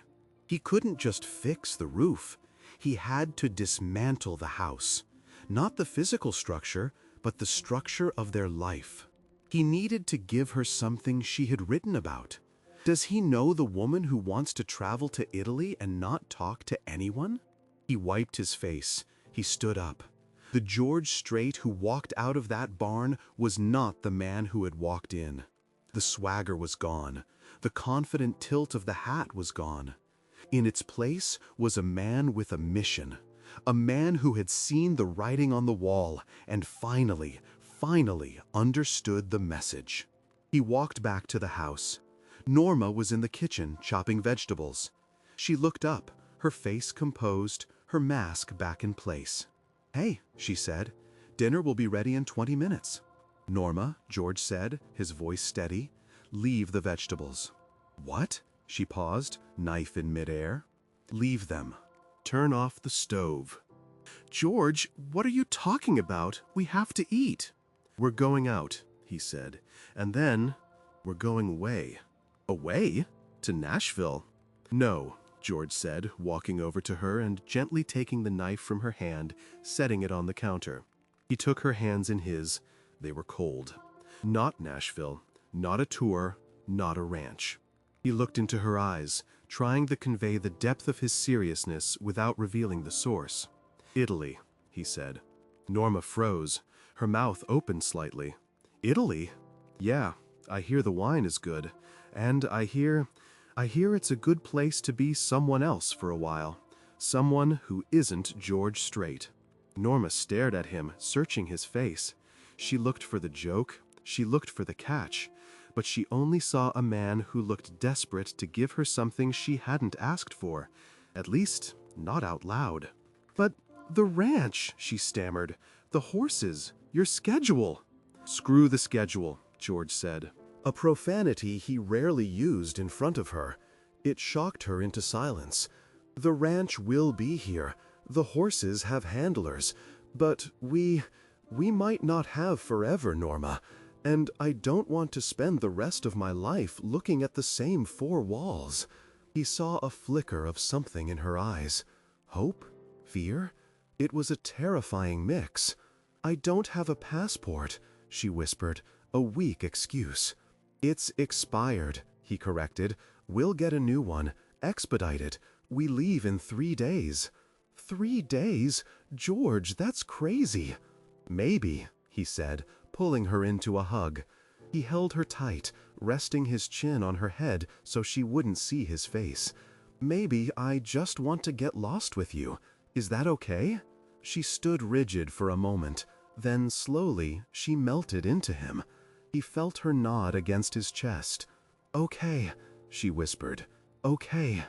Speaker 1: He couldn't just fix the roof. He had to dismantle the house. Not the physical structure, but the structure of their life. He needed to give her something she had written about. Does he know the woman who wants to travel to Italy and not talk to anyone? He wiped his face. He stood up. The George Strait who walked out of that barn was not the man who had walked in. The swagger was gone. The confident tilt of the hat was gone. In its place was a man with a mission. A man who had seen the writing on the wall and finally understood the message. He walked back to the house. Norma was in the kitchen chopping vegetables. She looked up, her face composed, her mask back in place. "Hey," she said, "dinner will be ready in 20 minutes. "Norma," George said, his voice steady, "leave the vegetables." "What?" She paused, knife in midair. "Leave them. Turn off the stove." "George, what are you talking about? We have to eat." "We're going out," he said, "and then we're going away." "Away? To Nashville?" "No," George said, walking over to her and gently taking the knife from her hand, setting it on the counter. He took her hands in his. They were cold. "Not Nashville, not a tour, not a ranch." He looked into her eyes, trying to convey the depth of his seriousness without revealing the source. "Italy," he said. Norma froze. Her mouth opened slightly. "Italy? Yeah, I hear the wine is good. And I hear it's a good place to be someone else for a while. Someone who isn't George Strait." Norma stared at him, searching his face. She looked for the joke. She looked for the catch. But she only saw a man who looked desperate to give her something she hadn't asked for. At least, not out loud. "But the ranch," she stammered. "The horses, your schedule." "Screw the schedule," George said. A profanity he rarely used in front of her. It shocked her into silence. "The ranch will be here. The horses have handlers, but we might not have forever, Norma, and I don't want to spend the rest of my life looking at the same four walls." He saw a flicker of something in her eyes. Hope? Fear? It was a terrifying mix. "I don't have a passport," she whispered, a weak excuse. "It's expired," he corrected. "We'll get a new one. Expedite it. We leave in 3 days." 3 days? George, that's crazy. "Maybe," he said, pulling her into a hug. He held her tight, resting his chin on her head so she wouldn't see his face. "Maybe I just want to get lost with you. Is that okay?" She stood rigid for a moment. Then slowly she melted into him. He felt her nod against his chest. "Okay," she whispered. "Okay."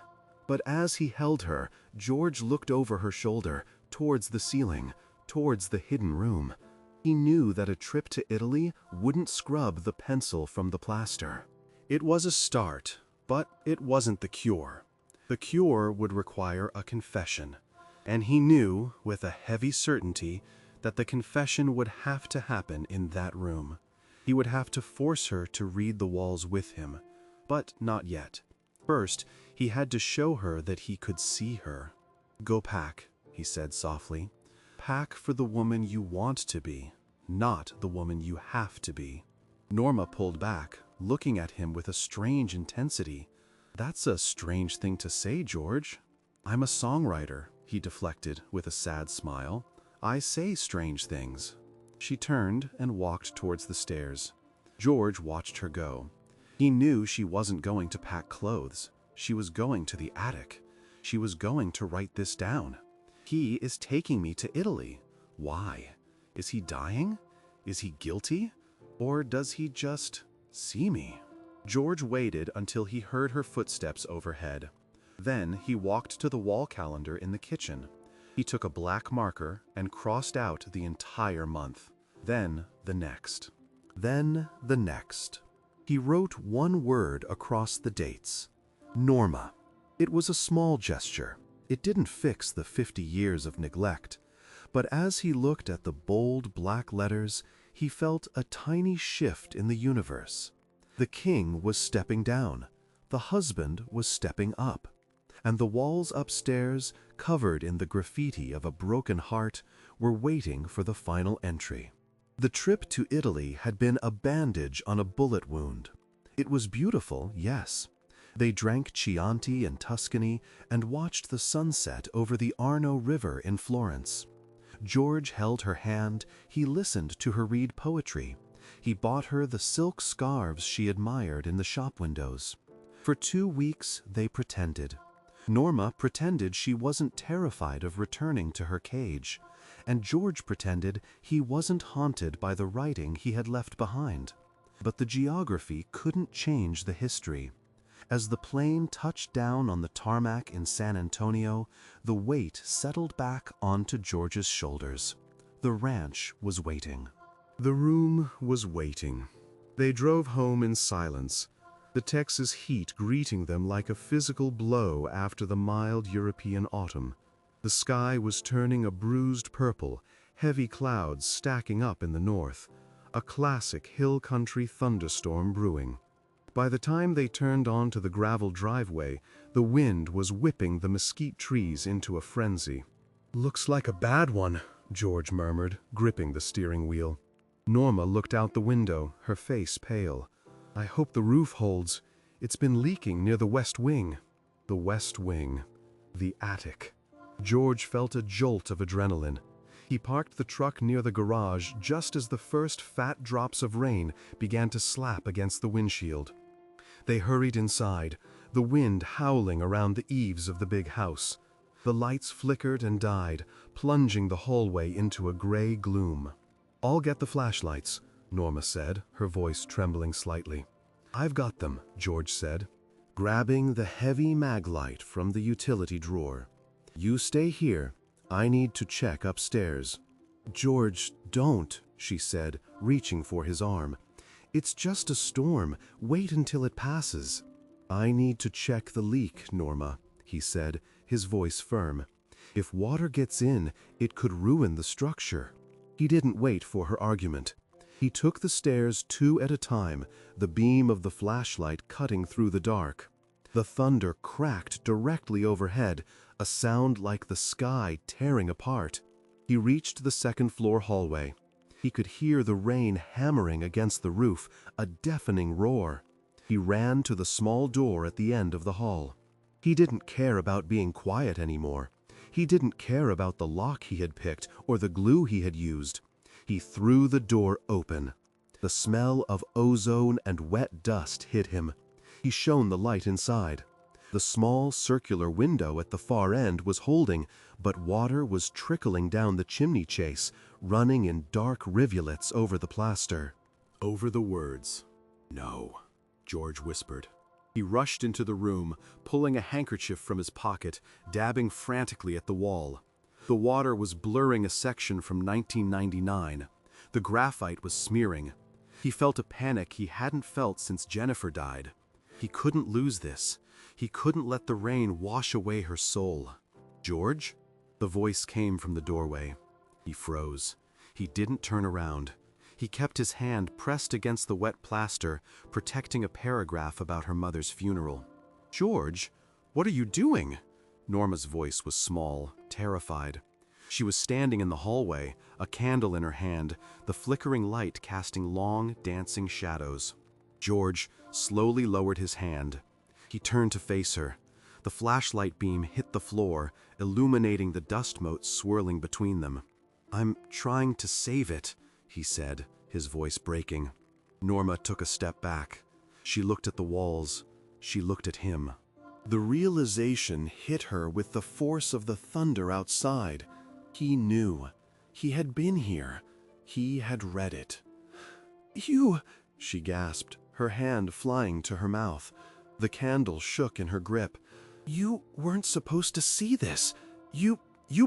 Speaker 1: But as he held her, George looked over her shoulder, towards the ceiling, towards the hidden room. He knew that a trip to Italy wouldn't scrub the pencil from the plaster. It was a start, but it wasn't the cure. The cure would require a confession, and he knew, with a heavy certainty, that the confession would have to happen in that room. He would have to force her to read the walls with him, but not yet. First, he had to show her that he could see her. "Go pack," he said softly. "Pack for the woman you want to be, not the woman you have to be." Norma pulled back, looking at him with a strange intensity. "That's a strange thing to say, George." "I'm a songwriter," he deflected with a sad smile. "I say strange things." She turned and walked towards the stairs. George watched her go. He knew she wasn't going to pack clothes. She was going to the attic. She was going to write this down. "He is taking me to Italy. Why? Is he dying? Is he guilty? Or does he just see me?" George waited until he heard her footsteps overhead. Then he walked to the wall calendar in the kitchen. He took a black marker and crossed out the entire month. Then the next. Then the next. He wrote one word across the dates. Norma. It was a small gesture. It didn't fix the 50 years of neglect. But as he looked at the bold black letters, he felt a tiny shift in the universe. The king was stepping down. The husband was stepping up. And the walls upstairs, covered in the graffiti of a broken heart, were waiting for the final entry. The trip to Italy had been a bandage on a bullet wound. It was beautiful, yes. They drank Chianti in Tuscany and watched the sunset over the Arno River in Florence. George held her hand. He listened to her read poetry. He bought her the silk scarves she admired in the shop windows. For 2 weeks they pretended. Norma pretended she wasn't terrified of returning to her cage, and George pretended he wasn't haunted by the writing he had left behind. But the geography couldn't change the history. As the plane touched down on the tarmac in San Antonio, the weight settled back onto George's shoulders. The ranch was waiting. The room was waiting. They drove home in silence, the Texas heat greeting them like a physical blow after the mild European autumn. The sky was turning a bruised purple, heavy clouds stacking up in the north, a classic hill country thunderstorm brewing. By the time they turned onto the gravel driveway, the wind was whipping the mesquite trees into a frenzy. "Looks like a bad one," George murmured, gripping the steering wheel. Norma looked out the window, her face pale. "I hope the roof holds. It's been leaking near the west wing." The west wing. The attic. George felt a jolt of adrenaline. He parked the truck near the garage just as the first fat drops of rain began to slap against the windshield. They hurried inside, the wind howling around the eaves of the big house. The lights flickered and died, plunging the hallway into a gray gloom. "I'll get the flashlights," Norma said, her voice trembling slightly. "I've got them," George said, grabbing the heavy mag light from the utility drawer. "You stay here. I need to check upstairs." "George, don't," she said, reaching for his arm. "It's just a storm. Wait until it passes." "I need to check the leak, Norma," he said, his voice firm. If water gets in, it could ruin the structure. He didn't wait for her argument. He took the stairs 2 at a time, the beam of the flashlight cutting through the dark. The thunder cracked directly overhead, a sound like the sky tearing apart. He reached the second-floor hallway. He could hear the rain hammering against the roof, a deafening roar. He ran to the small door at the end of the hall. He didn't care about being quiet anymore. He didn't care about the lock he had picked or the glue he had used. He threw the door open. The smell of ozone and wet dust hit him. He shone the light inside. The small circular window at the far end was holding, but water was trickling down the chimney chase, running in dark rivulets over the plaster. Over the words. "No," George whispered. He rushed into the room, pulling a handkerchief from his pocket, dabbing frantically at the wall. The water was blurring a section from 1999. The graphite was smearing. He felt a panic he hadn't felt since Jennifer died. He couldn't lose this. He couldn't let the rain wash away her soul. "George?" The voice came from the doorway. He froze. He didn't turn around. He kept his hand pressed against the wet plaster, protecting a paragraph about her mother's funeral. "George, what are you doing?" Norma's voice was small, terrified. She was standing in the hallway, a candle in her hand, the flickering light casting long, dancing shadows. George slowly lowered his hand. He turned to face her. The flashlight beam hit the floor, illuminating the dust motes swirling between them. "I'm trying to save it," he said, his voice breaking. Norma took a step back. She looked at the walls. She looked at him. The realization hit her with the force of the thunder outside. He knew. He had been here. He had read it. "You," she gasped, her hand flying to her mouth. The candle shook in her grip. "You weren't supposed to see this. You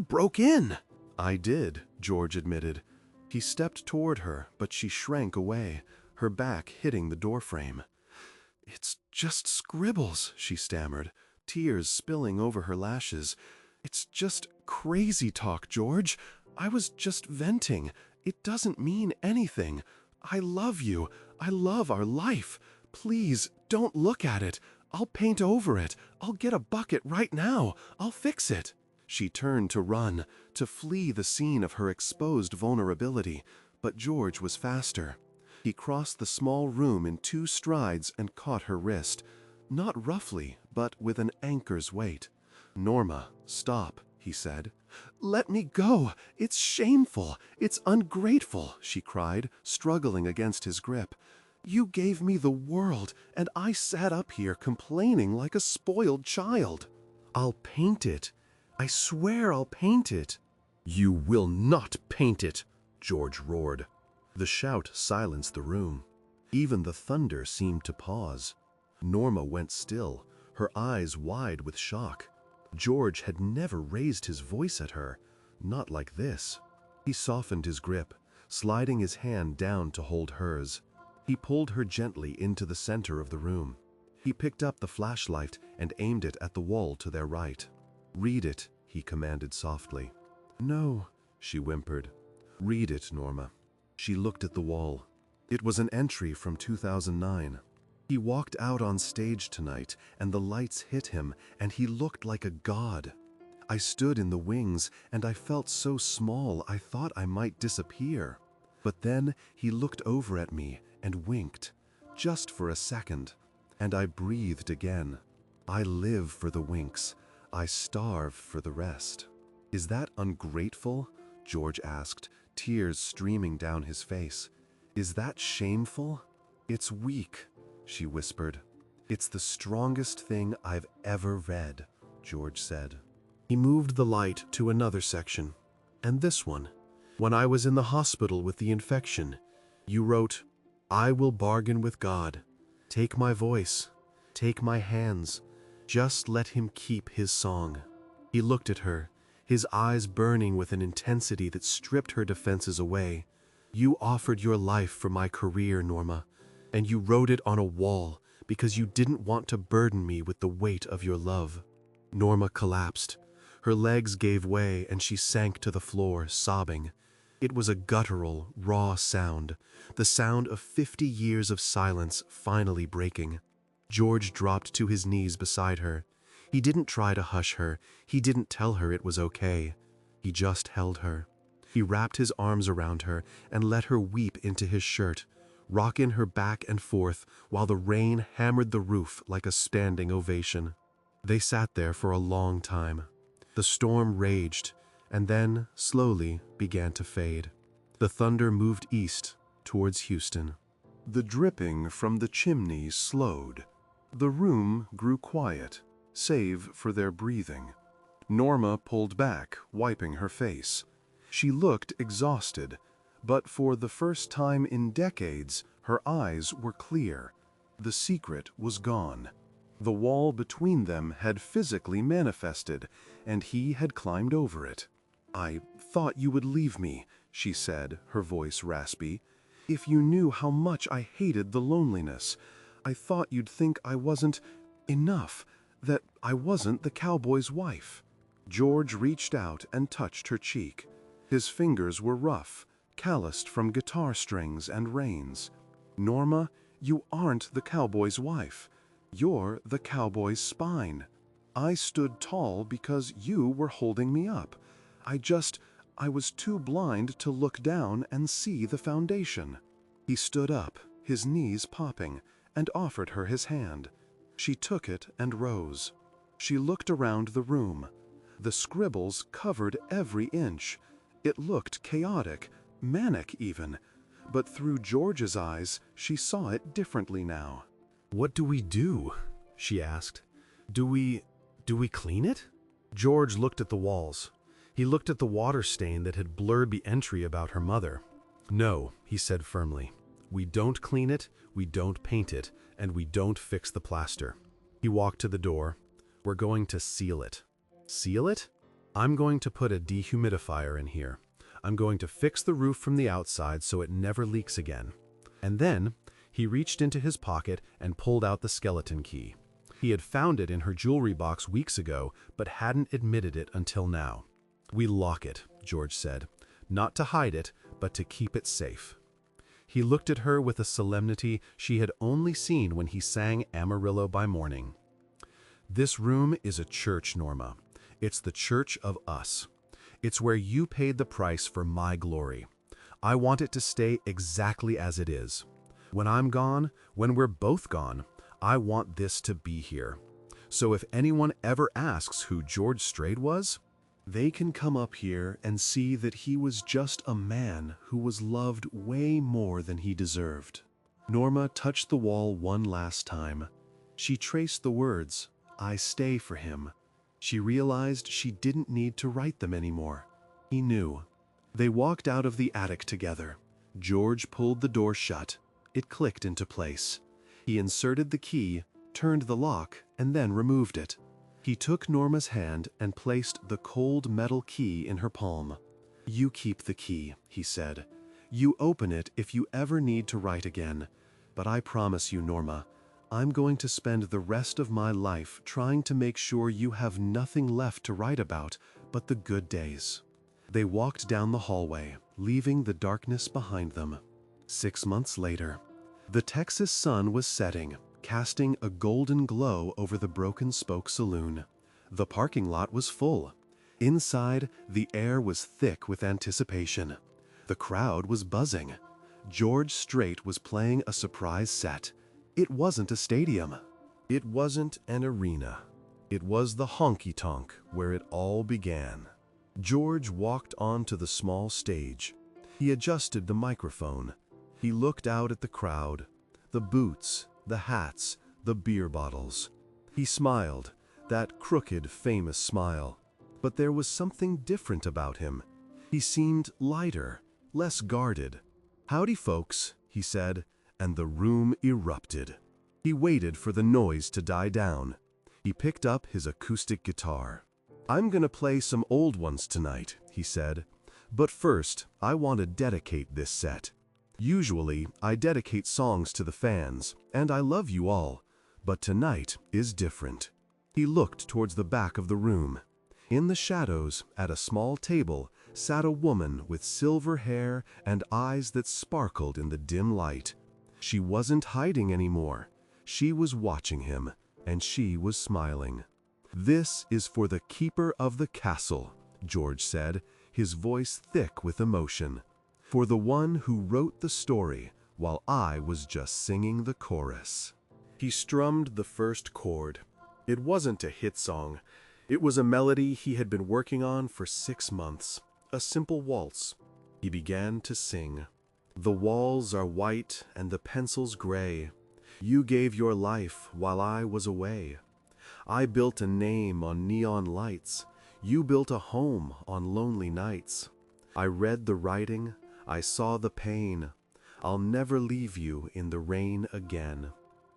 Speaker 1: broke in." "I did," George admitted. He stepped toward her, but she shrank away, her back hitting the doorframe. "It's just scribbles," she stammered, tears spilling over her lashes. "It's just crazy talk, George. I was just venting. It doesn't mean anything. I love you. I love our life. Please, don't look at it. I'll paint over it. I'll get a bucket right now. I'll fix it." She turned to run, to flee the scene of her exposed vulnerability, but George was faster. He crossed the small room in 2 strides and caught her wrist, not roughly, but with an anchor's weight. "Norma, stop," he said. "Let me go. It's shameful. It's ungrateful," she cried, struggling against his grip. "You gave me the world, and I sat up here complaining like a spoiled child." "I'll paint it. I swear I'll paint it." "You will not paint it," George roared. The shout silenced the room. Even the thunder seemed to pause. Norma went still, her eyes wide with shock. George had never raised his voice at her, not like this. He softened his grip, sliding his hand down to hold hers. He pulled her gently into the center of the room. He picked up the flashlight and aimed it at the wall to their right. "Read it," he commanded softly. "No," she whimpered. "Read it, Norma." She looked at the wall. It was an entry from 2009. He walked out on stage tonight, and the lights hit him, and he looked like a god. "I stood in the wings, and I felt so small I thought I might disappear. But then he looked over at me and winked, just for a second, and I breathed again. I live for the winks. I starve for the rest." "Is that ungrateful?" George asked, tears streaming down his face. "Is that shameful?" "It's weak," she whispered. "It's the strongest thing I've ever read," George said. He moved the light to another section. "And this one. When I was in the hospital with the infection, you wrote, 'I will bargain with God. Take my voice. Take my hands. Just let him keep his song.'" He looked at her, his eyes burning with an intensity that stripped her defenses away. "You offered your life for my career, Norma, and you wrote it on a wall because you didn't want to burden me with the weight of your love." Norma collapsed. Her legs gave way and she sank to the floor, sobbing. It was a guttural, raw sound, the sound of 50 years of silence finally breaking. George dropped to his knees beside her. He didn't try to hush her. He didn't tell her it was okay. He just held her. He wrapped his arms around her and let her weep into his shirt, rocking her back and forth while the rain hammered the roof like a standing ovation. They sat there for a long time. The storm raged, and then, slowly, began to fade. The thunder moved east, towards Houston. The dripping from the chimneys slowed. The room grew quiet, save for their breathing. Norma pulled back, wiping her face. She looked exhausted, but for the first time in decades, her eyes were clear. The secret was gone. The wall between them had physically manifested, and he had climbed over it. "I thought you would leave me," she said, her voice raspy. "If you knew how much I hated the loneliness. I thought you'd think I wasn't enough, that I wasn't the cowboy's wife." George reached out and touched her cheek. His fingers were rough, calloused from guitar strings and reins. "Norma, you aren't the cowboy's wife. You're the cowboy's spine. I stood tall because you were holding me up. I was too blind to look down and see the foundation." He stood up, his knees popping, and offered her his hand. She took it and rose. She looked around the room. The scribbles covered every inch. It looked chaotic, manic even, but through George's eyes, she saw it differently now. "What do we do?" she asked. Do we clean it?" George looked at the walls. He looked at the water stain that had blurred the entry about her mother. "No," he said firmly. "We don't clean it, we don't paint it, and we don't fix the plaster." He walked to the door. "We're going to seal it." "Seal it? I'm going to put a dehumidifier in here. I'm going to fix the roof from the outside so it never leaks again." And then he reached into his pocket and pulled out the skeleton key. He had found it in her jewelry box weeks ago, but hadn't admitted it until now. "We lock it," George said, "not to hide it, but to keep it safe." He looked at her with a solemnity she had only seen when he sang Amarillo by Morning. "This room is a church, Norma. It's the church of us. It's where you paid the price for my glory. I want it to stay exactly as it is. When I'm gone, when we're both gone, I want this to be here. So if anyone ever asks who George Straight was, they can come up here and see that he was just a man who was loved way more than he deserved." Norma touched the wall one last time. She traced the words, "I stay for him." She realized she didn't need to write them anymore. He knew. They walked out of the attic together. George pulled the door shut. It clicked into place. He inserted the key, turned the lock, and then removed it. He took Norma's hand and placed the cold metal key in her palm. "You keep the key," he said. "You open it if you ever need to write again. But I promise you, Norma, I'm going to spend the rest of my life trying to make sure you have nothing left to write about but the good days." They walked down the hallway, leaving the darkness behind them. 6 months later, the Texas sun was setting, casting a golden glow over the Broken Spoke Saloon. The parking lot was full. Inside, the air was thick with anticipation. The crowd was buzzing. George Strait was playing a surprise set. It wasn't a stadium. It wasn't an arena. It was the honky-tonk where it all began. George walked onto the small stage. He adjusted the microphone. He looked out at the crowd, the boots, the hats, the beer bottles. He smiled, that crooked, famous smile. But there was something different about him. He seemed lighter, less guarded. "Howdy, folks," he said, and the room erupted. He waited for the noise to die down. He picked up his acoustic guitar. "I'm gonna play some old ones tonight," he said. "But first, I want to dedicate this set. Usually, I dedicate songs to the fans, and I love you all, but tonight is different." He looked towards the back of the room. In the shadows, at a small table, sat a woman with silver hair and eyes that sparkled in the dim light. She wasn't hiding anymore. She was watching him, and she was smiling. "This is for the keeper of the castle," George said, his voice thick with emotion. "For the one who wrote the story, while I was just singing the chorus." He strummed the first chord. It wasn't a hit song. It was a melody he had been working on for 6 months, a simple waltz. He began to sing. "The walls are white and the pencils gray. You gave your life while I was away. I built a name on neon lights. You built a home on lonely nights. I read the writing, I saw the pain. I'll never leave you in the rain again."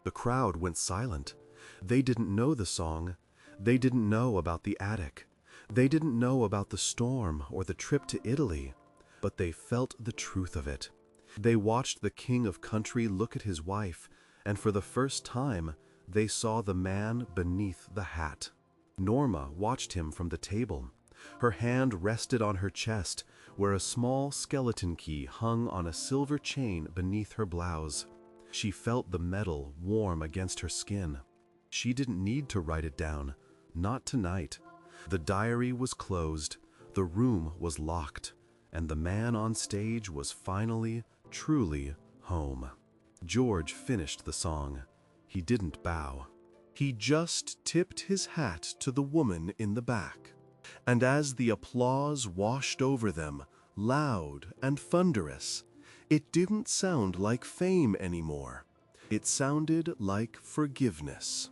Speaker 1: The crowd went silent. They didn't know the song. They didn't know about the attic. They didn't know about the storm or the trip to Italy. But they felt the truth of it. They watched the king of country look at his wife, and for the first time, they saw the man beneath the hat. Norma watched him from the table. Her hand rested on her chest, where a small skeleton key hung on a silver chain beneath her blouse. She felt the metal warm against her skin. She didn't need to write it down. Not tonight. The diary was closed, the room was locked, and the man on stage was finally, truly home. George finished the song. He didn't bow. He just tipped his hat to the woman in the back. And as the applause washed over them, loud and thunderous, it didn't sound like fame anymore. It sounded like forgiveness.